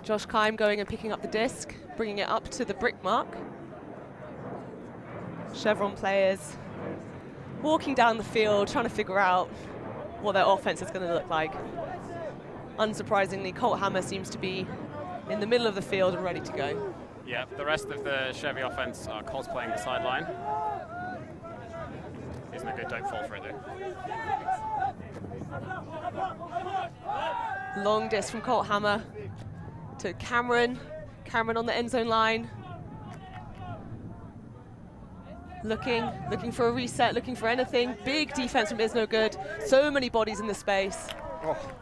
Josh Keim going and picking up the disc, bringing it up to the brick mark. Chevron players walking down the field, trying to figure out what their offense is going to look like. Unsurprisingly, Colt Hammer seems to be in the middle of the field and ready to go. Yeah, the rest of the Chevy offense are cosplaying the sideline. Iznogood, don't fall for it though. Long disc from Colt Hammer to Cameron. Cameron on the end zone line. Looking for a reset, looking for anything. Big defense from Iznogood. So many bodies in the space.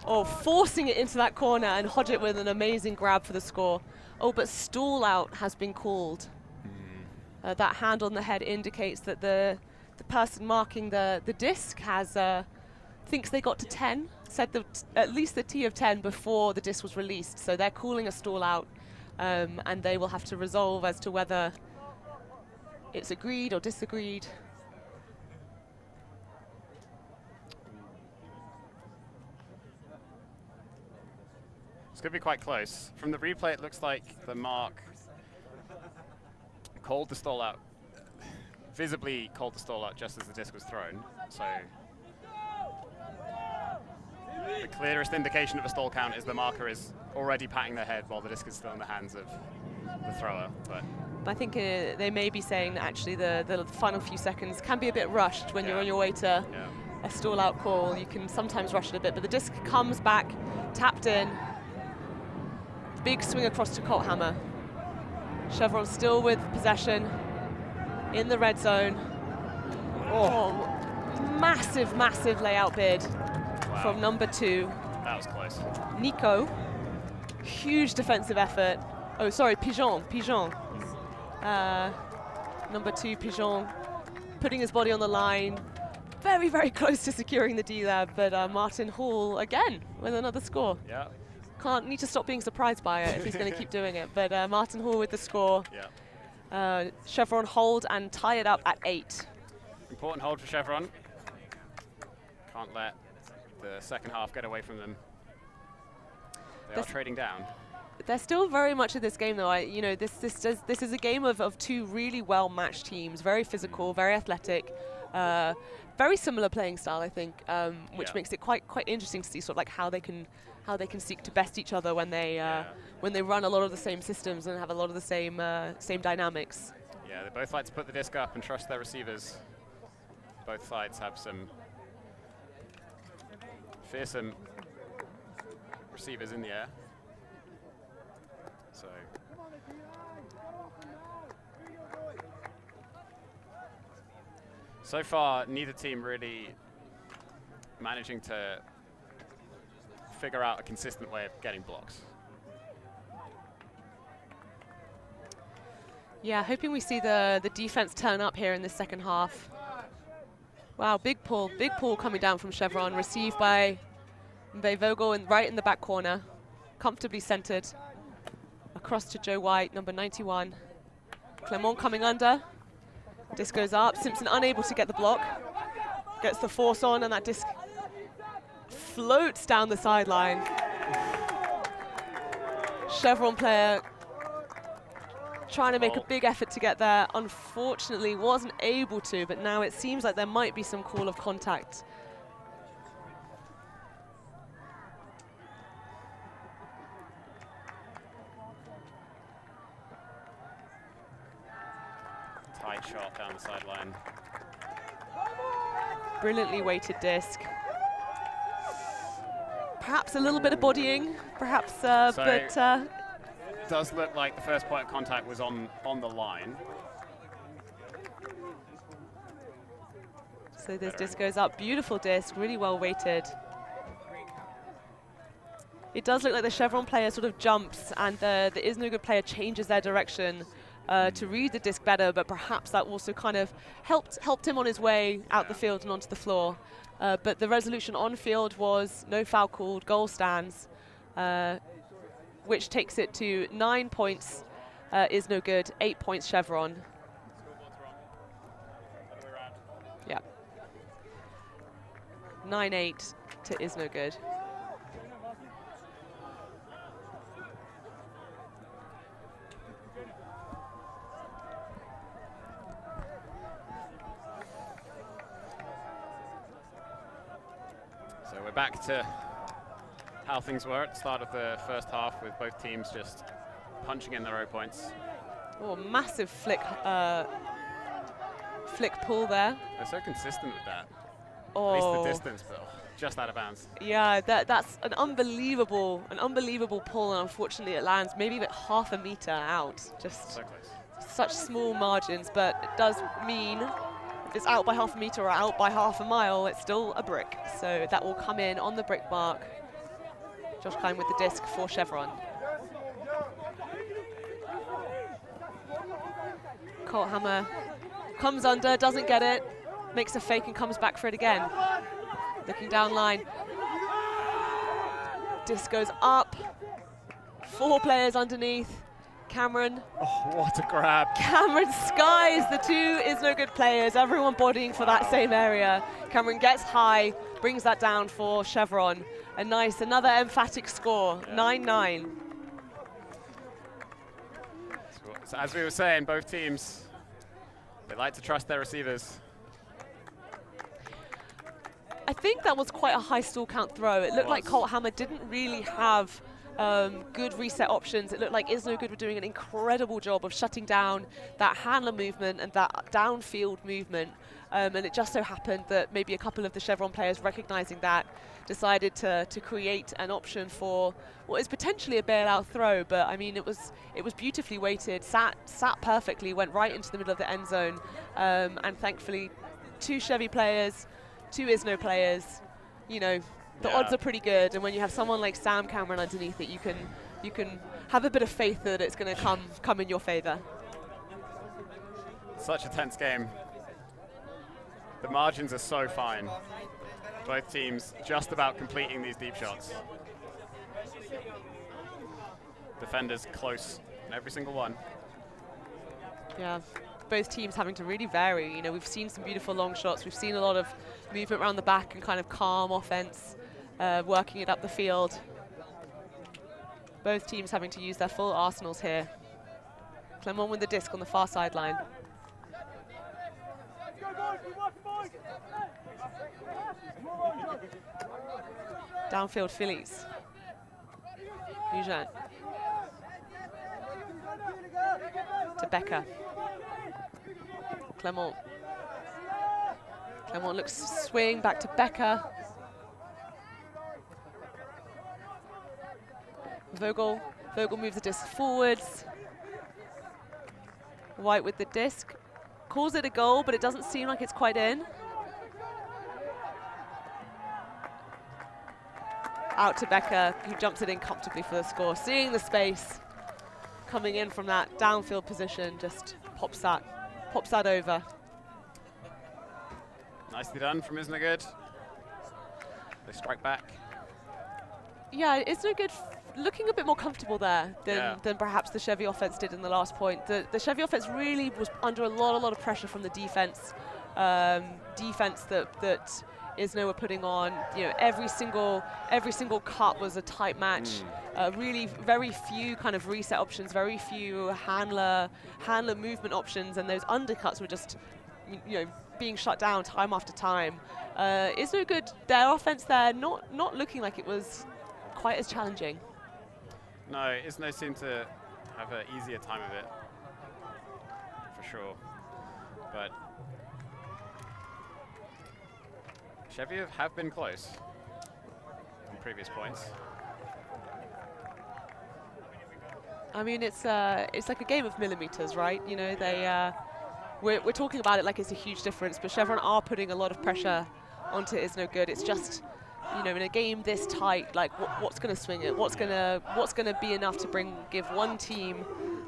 Oh, forcing it into that corner, and Hodgett with an amazing grab for the score. Oh, but stall out has been called. That hand on the head indicates that the person marking the disc has thinks they got to 10, said at least the T of 10 before the disc was released. So they're calling a stall out, and they will have to resolve as to whether it's agreed or disagreed. It's going to be quite close. From the replay, it looks like the mark called the stall out, visibly called the stall out just as the disc was thrown. So the clearest indication of a stall count is the marker is already patting their head while the disc is still in the hands of the thrower. But I think they may be saying that actually the final few seconds can be a bit rushed when you're on your way to a stall out call. You can sometimes rush it a bit, but the disc comes back, tapped in. Big swing across to Colt Hammer. Chevron still with possession in the red zone. Oh, massive, massive layout bid from number 2. that was close. Nico, huge defensive effort. Oh, sorry, Pigeon. Number 2, Pigeon, putting his body on the line. Very, very close to securing the D-Lab, but Martin Hall again with another score. Yeah. Need to stop being surprised by it if he's going to keep doing it. But Martin Hall with the score. Yeah. Chevron hold and tie it up at 8. Important hold for Chevron. Can't let the second half get away from them. They are trading down. They're still very much in this game, though. This is a game of two really well-matched teams, very physical, very athletic, very similar playing style, I think, which makes it quite interesting to see sort of like how they can seek to best each other when they run a lot of the same systems and have a lot of the same dynamics. Yeah, they both like to put the disc up and trust their receivers. Both sides have some fearsome receivers in the air. So far, neither team really managing to figure out a consistent way of getting blocks. Yeah, hoping we see the defense turn up here in the second half. Wow, big pull coming down from Chevron, received by Vogel right in the back corner, comfortably centered. Across to Joe White, number 91. Clement coming under. Disc goes up. Simpson unable to get the block. Gets the force on, and that disc floats down the sideline. Chevron player trying to make a big effort to get there. Unfortunately, wasn't able to, but now it seems like there might be some call of contact. Tight shot down the sideline. Brilliantly weighted disc. Perhaps a little bit of bodying, perhaps, but does look like the first point of contact was on the line. So this disc goes up. Beautiful disc, really well weighted. It does look like the Chevron player sort of jumps and the Iznogood player changes their direction to read the disc better, but perhaps that also kind of helped him on his way out the field and onto the floor. But the resolution on field was no foul called, goal stands, which takes it to 9 points Iznogood, 8 points Chevron. Yeah. 9-8 to Iznogood. So we're back to how things were at the start of the first half, with both teams just punching in their 0 points. Oh, massive flick pull there. They're so consistent with that. Oh. At least the distance, but just out of bounds. Yeah, that's an unbelievable pull, and unfortunately it lands maybe about half a meter out. Just so close. Such small margins, but it does mean if it's out by half a meter or out by half a mile, it's still a brick. So that will come in on the brick mark. Josh Klein with the disc for Chevron. Colt Hammer comes under, doesn't get it, makes a fake and comes back for it again. Looking down line. Disc goes up. 4 players underneath. Cameron. Oh, what a grab. Cameron skies the 2 Iznogood players, everyone bodying for that same area. Cameron gets high, brings that down for Chevron. Another emphatic score, 9-9. So as we were saying, both teams, they like to trust their receivers. I think that was quite a high stall count throw. It looked like Colt Hammer didn't really have good reset options. It looked like Iznogood were doing an incredible job of shutting down that handler movement and that downfield movement. And it just so happened that maybe a couple of the Chevron players, recognizing that, decided to create an option for what is potentially a bailout throw. But I mean, it was beautifully weighted, sat perfectly, went right into the middle of the end zone. And thankfully, 2 Chevy players, 2 Izno players, you know, the odds are pretty good. And when you have someone like Sam Cameron underneath it, you can have a bit of faith that it's going to come in your favor. Such a tense game. The margins are so fine. Both teams just about completing these deep shots. Defenders close in every single one. Yeah, both teams having to really vary. You know, we've seen some beautiful long shots. We've seen a lot of movement around the back and kind of calm offense, working it up the field. Both teams having to use their full arsenals here. Clement with the disc on the far sideline. Downfield Phillies. Eugene. To Becker. Clement. Clement looks to swing back to Becker. Vogel moves the disc forwards. White with the disc. Calls it a goal, but it doesn't seem like it's quite in. Out to Becker, who jumps it in comfortably for the score. Seeing the space coming in from that downfield position, just pops that over. Nicely done from Iznogood. They strike back. Yeah, Iznogood looking a bit more comfortable there than perhaps the Chevy offense did in the last point. The Chevy offense really was under a lot of pressure from the defense. Defense that Izno were putting on. You know, every single cut was a tight match. Really, very few kind of reset options, very few handler movement options, and those undercuts were just, you know, being shut down time after time. Iznogood, their offense there, not looking like it was quite as challenging. No, Izno seemed to have an easier time of it, for sure. But Chevy have been close in previous points. I mean, it's like a game of millimeters, right? You know, they we're talking about it like it's a huge difference, but Chevron are putting a lot of pressure onto Iznogood. It's just, you know, in a game this tight, like what's going to swing it? What's going to be enough to give one team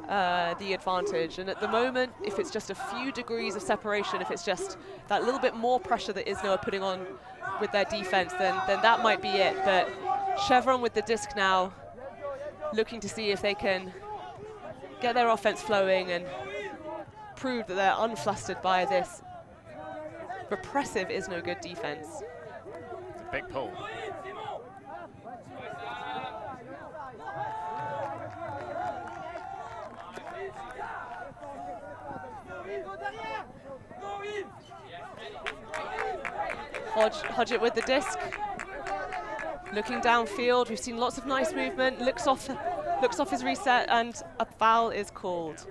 the advantage? And at the moment, if it's just a few degrees of separation, if it's just that little bit more pressure that Izno are putting on with their defense, then that might be it. But Chevron with the disc now, looking to see if they can get their offense flowing and prove that they're unflustered by this repressive Iznogood defense. It's a big pull. Hodge it with the disc. Looking downfield, we've seen lots of nice movement. Looks off his reset, and a foul is called.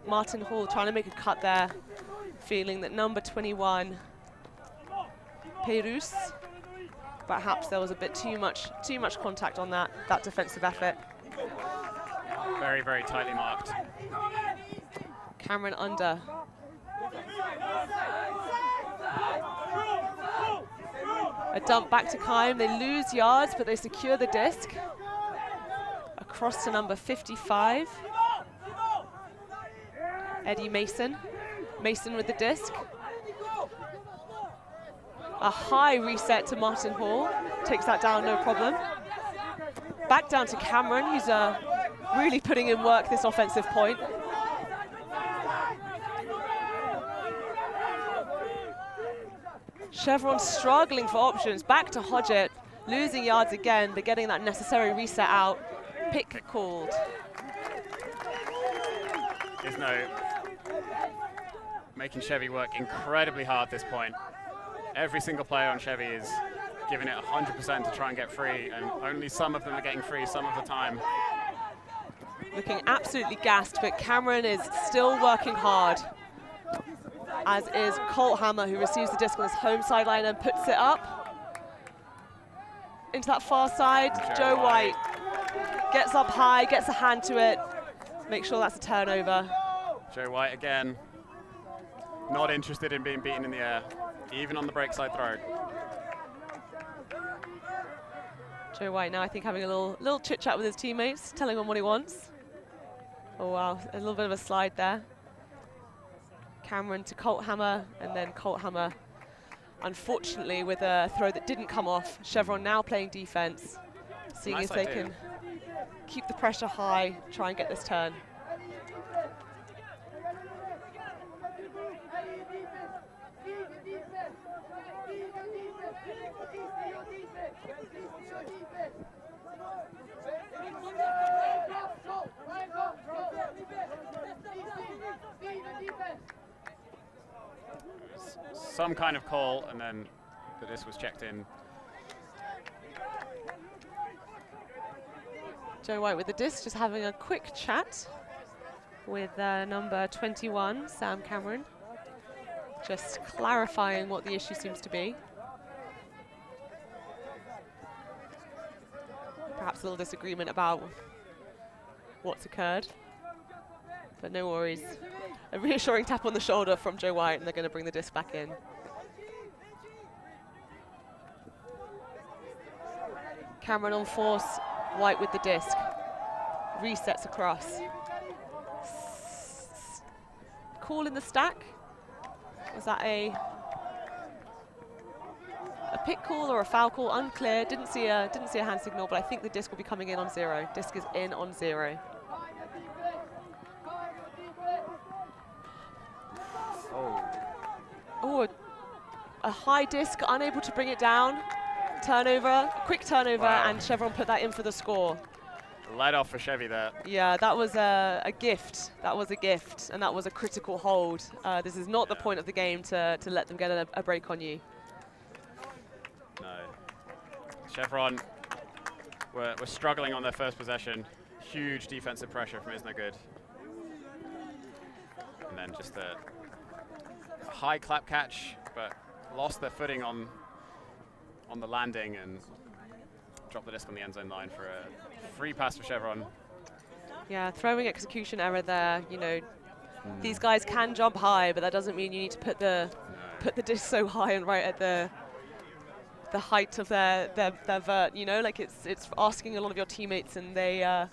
Martin Hall trying to make a cut there, feeling that number 21, Perus, perhaps there was a bit too much contact on that defensive effort. Very, very tightly marked. Cameron under. A dump back to Keim. They lose yards, but they secure the disc. Across to number 55. Eddie Mason. Mason with the disc. A high reset to Martin Hall. Takes that down, no problem. Back down to Cameron, who's really putting in work this offensive point. Chevron struggling for options. Back to Hodgett. Losing yards again, but getting that necessary reset out. Pick called. Izno making Chevy work incredibly hard this point. Every single player on Chevy is giving it 100% to try and get free, and only some of them are getting free some of the time. Looking absolutely gassed, but Cameron is still working hard, as is Colthammer, who receives the disc on his home sideline and puts it up into that far side. Joe White gets up high, gets a hand to it, make sure that's a turnover. Joe White again, not interested in being beaten in the air, even on the break side throw. Joe White now, I think, having a little chit chat with his teammates, telling them what he wants. Oh wow, a little bit of a slide there. Cameron to Colthammer, and then Colthammer, unfortunately, with a throw that didn't come off. Chevron now playing defense, seeing Nice if they idea. can keep the pressure high, try and get this turn. Some kind of call, and then the disc was checked in. Joe White with the disc, just having a quick chat with number 21, Sam Cameron. Just clarifying what the issue seems to be. perhaps a little disagreement about what's occurred. But no worries. A reassuring tap on the shoulder from Joe White, and they're going to bring the disc back in. Cameron on force, White with the disc. Resets across. Call in the stack. Was that a pick call or a foul call? Unclear. Didn't see a hand signal, but I think the disc will be coming in on 0. Disc is in on 0. Oh, a high disc, unable to bring it down. Turnover, quick turnover, and Chevron put that in for the score. Let off for Chevy there. Yeah, that was a gift. That was a gift, and that was a critical hold. This is not the point of the game to let them get a break on you. No. Chevron were struggling on their first possession. Huge defensive pressure from Iznogood. And then just a high clap catch, but lost their footing on the landing and dropped the disc on the end zone line for a free pass for Chevron. Yeah, throwing execution error there. You know, these guys can jump high, but that doesn't mean you need to put the disc so high and right at the height of their vert. You know, like it's asking a lot of your teammates, and they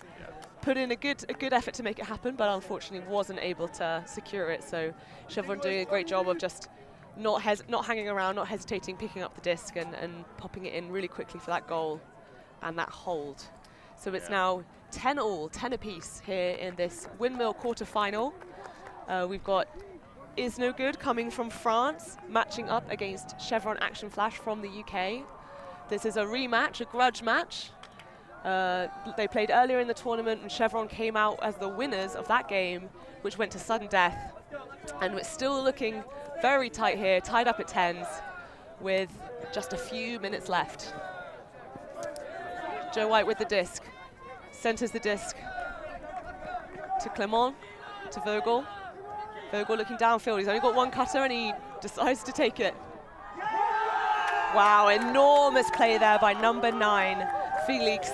put in a good effort to make it happen, but unfortunately wasn't able to secure it. So Chevron doing a great job of just not hanging around, not hesitating, picking up the disc and popping it in really quickly for that goal and that hold. So it's now 10 apiece here in this Windmill quarter-final. We've got Iznogood coming from France, matching up against Chevron Action Flash from the UK. This is a rematch, a grudge match. They played earlier in the tournament, and Chevron came out as the winners of that game, which went to sudden death. And it's still looking very tight here, tied up at 10s with just a few minutes left. Joe White with the disc, centers the disc to Clement, to Vogel. Vogel looking downfield, he's only got one cutter and he decides to take it. Wow, enormous play there by number 9, Felix.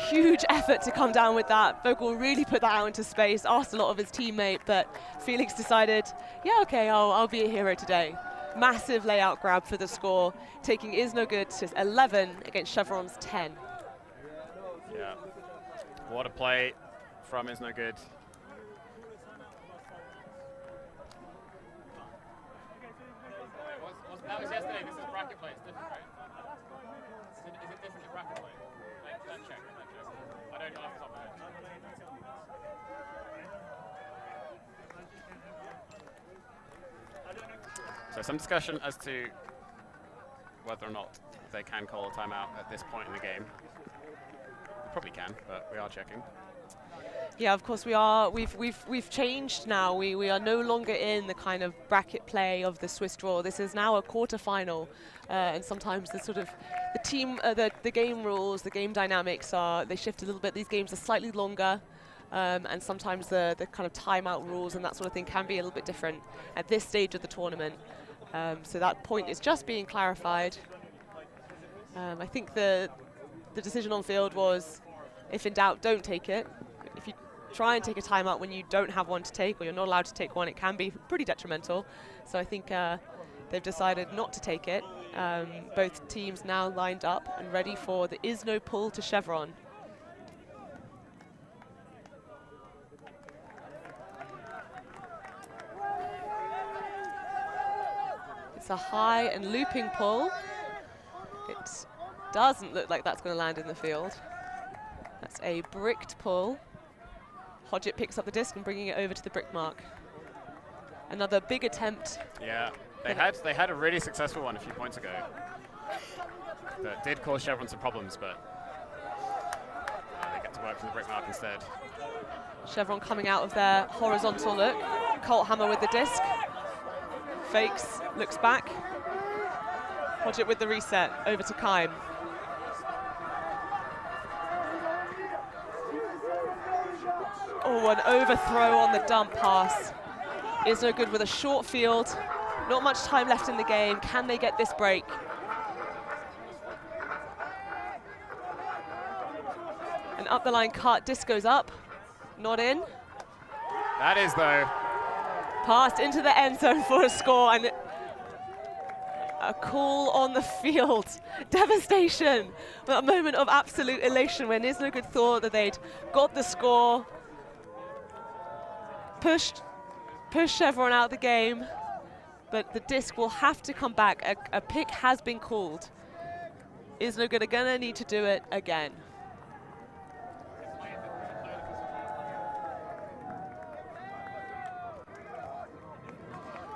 Huge effort to come down with that. Vogel really put that out into space, asked a lot of his teammate, but Felix decided, yeah, okay, I'll be a hero today. Massive layout grab for the score, taking Iznogood to 11 against Chevron's 10. Yeah, what a play from Iznogood. That was yesterday, this is bracket play, it's different, right? Is it different to bracket play? Like, check. I don't know off the top of my head. So some discussion as to whether or not they can call a timeout at this point in the game. They probably can, but we are checking. Yeah, of course we are. We've changed now. We are no longer in the kind of bracket play of the Swiss draw. This is now a quarter-final, and sometimes the sort of the game rules, the game dynamics they shift a little bit. These games are slightly longer, and sometimes the kind of timeout rules and that sort of thing can be a little bit different at this stage of the tournament. So that point is just being clarified. I think the decision on field was, if in doubt, don't take it. If you try and take a timeout when you don't have one to take, or you're not allowed to take one, it can be pretty detrimental. So I think they've decided not to take it. Both teams now lined up and ready for the Izno pull to Chevron. It's a high and looping pull. It doesn't look like that's going to land in the field. That's a bricked pull. Hodgett picks up the disc and bringing it over to the brick mark. Another big attempt. Yeah, they had a really successful one a few points ago that did cause Chevron some problems, but they get to work from the brick mark instead. Chevron coming out of their horizontal look. Colt Hammer with the disc. Fakes, looks back. Hodgett with the reset, over to Kime. Oh, an overthrow on the dump pass. Iznogood with a short field. Not much time left in the game. Can they get this break? An up the line cut, disc goes up, not in. That is, though. Passed into the end zone for a score, and a call on the field. Devastation. A moment of absolute elation when Iznogood thought that they'd got the score. Pushed Chevron out of the game, but the disc will have to come back. A pick has been called. Iznogood are gonna need to do it again.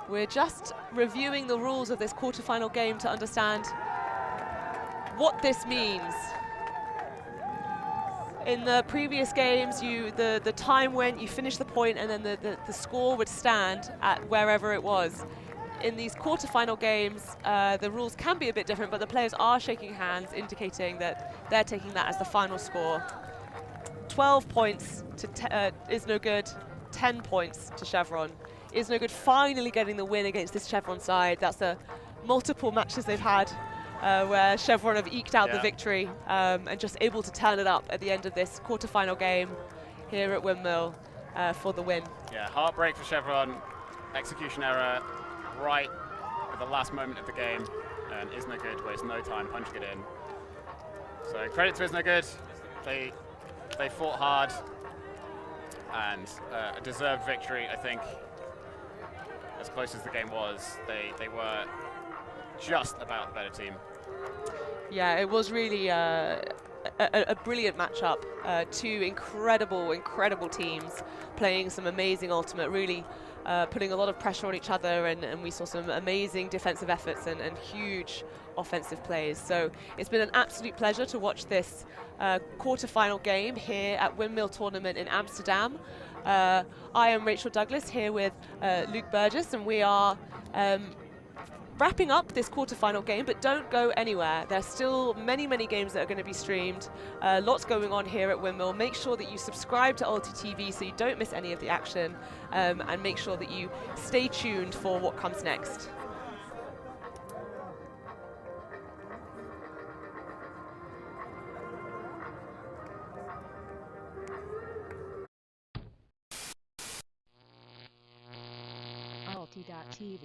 We're just reviewing the rules of this quarterfinal game to understand what this means. In the previous games, the time went, you finished the point, and then the score would stand at wherever it was. In these quarterfinal games, the rules can be a bit different, but the players are shaking hands, indicating that they're taking that as the final score. 12 points to Iznogood, 10 points to Chevron. Iznogood finally getting the win against this Chevron side. That's the multiple matches they've had where Chevron have eked out the victory and just able to turn it up at the end of this quarterfinal game here at Windmill for the win. Yeah, heartbreak for Chevron. Execution error right at the last moment of the game, and Iznogood wastes no time punching it in. So credit to Iznogood. They fought hard, and a deserved victory, I think. As close as the game was, they were just about the better team. Yeah, it was really a brilliant matchup. Two incredible teams playing some amazing ultimate, really putting a lot of pressure on each other, and we saw some amazing defensive efforts and huge offensive plays. So it's been an absolute pleasure to watch this quarterfinal game here at Windmill Tournament in Amsterdam. I am Rachel Douglas here with Luke Burgess, and we are wrapping up this quarterfinal game, but don't go anywhere. There's still many games that are going to be streamed. Lots going on here at Windmill. Make sure that you subscribe to Ulti TV so you don't miss any of the action, and make sure that you stay tuned for what comes next. Ulti.tv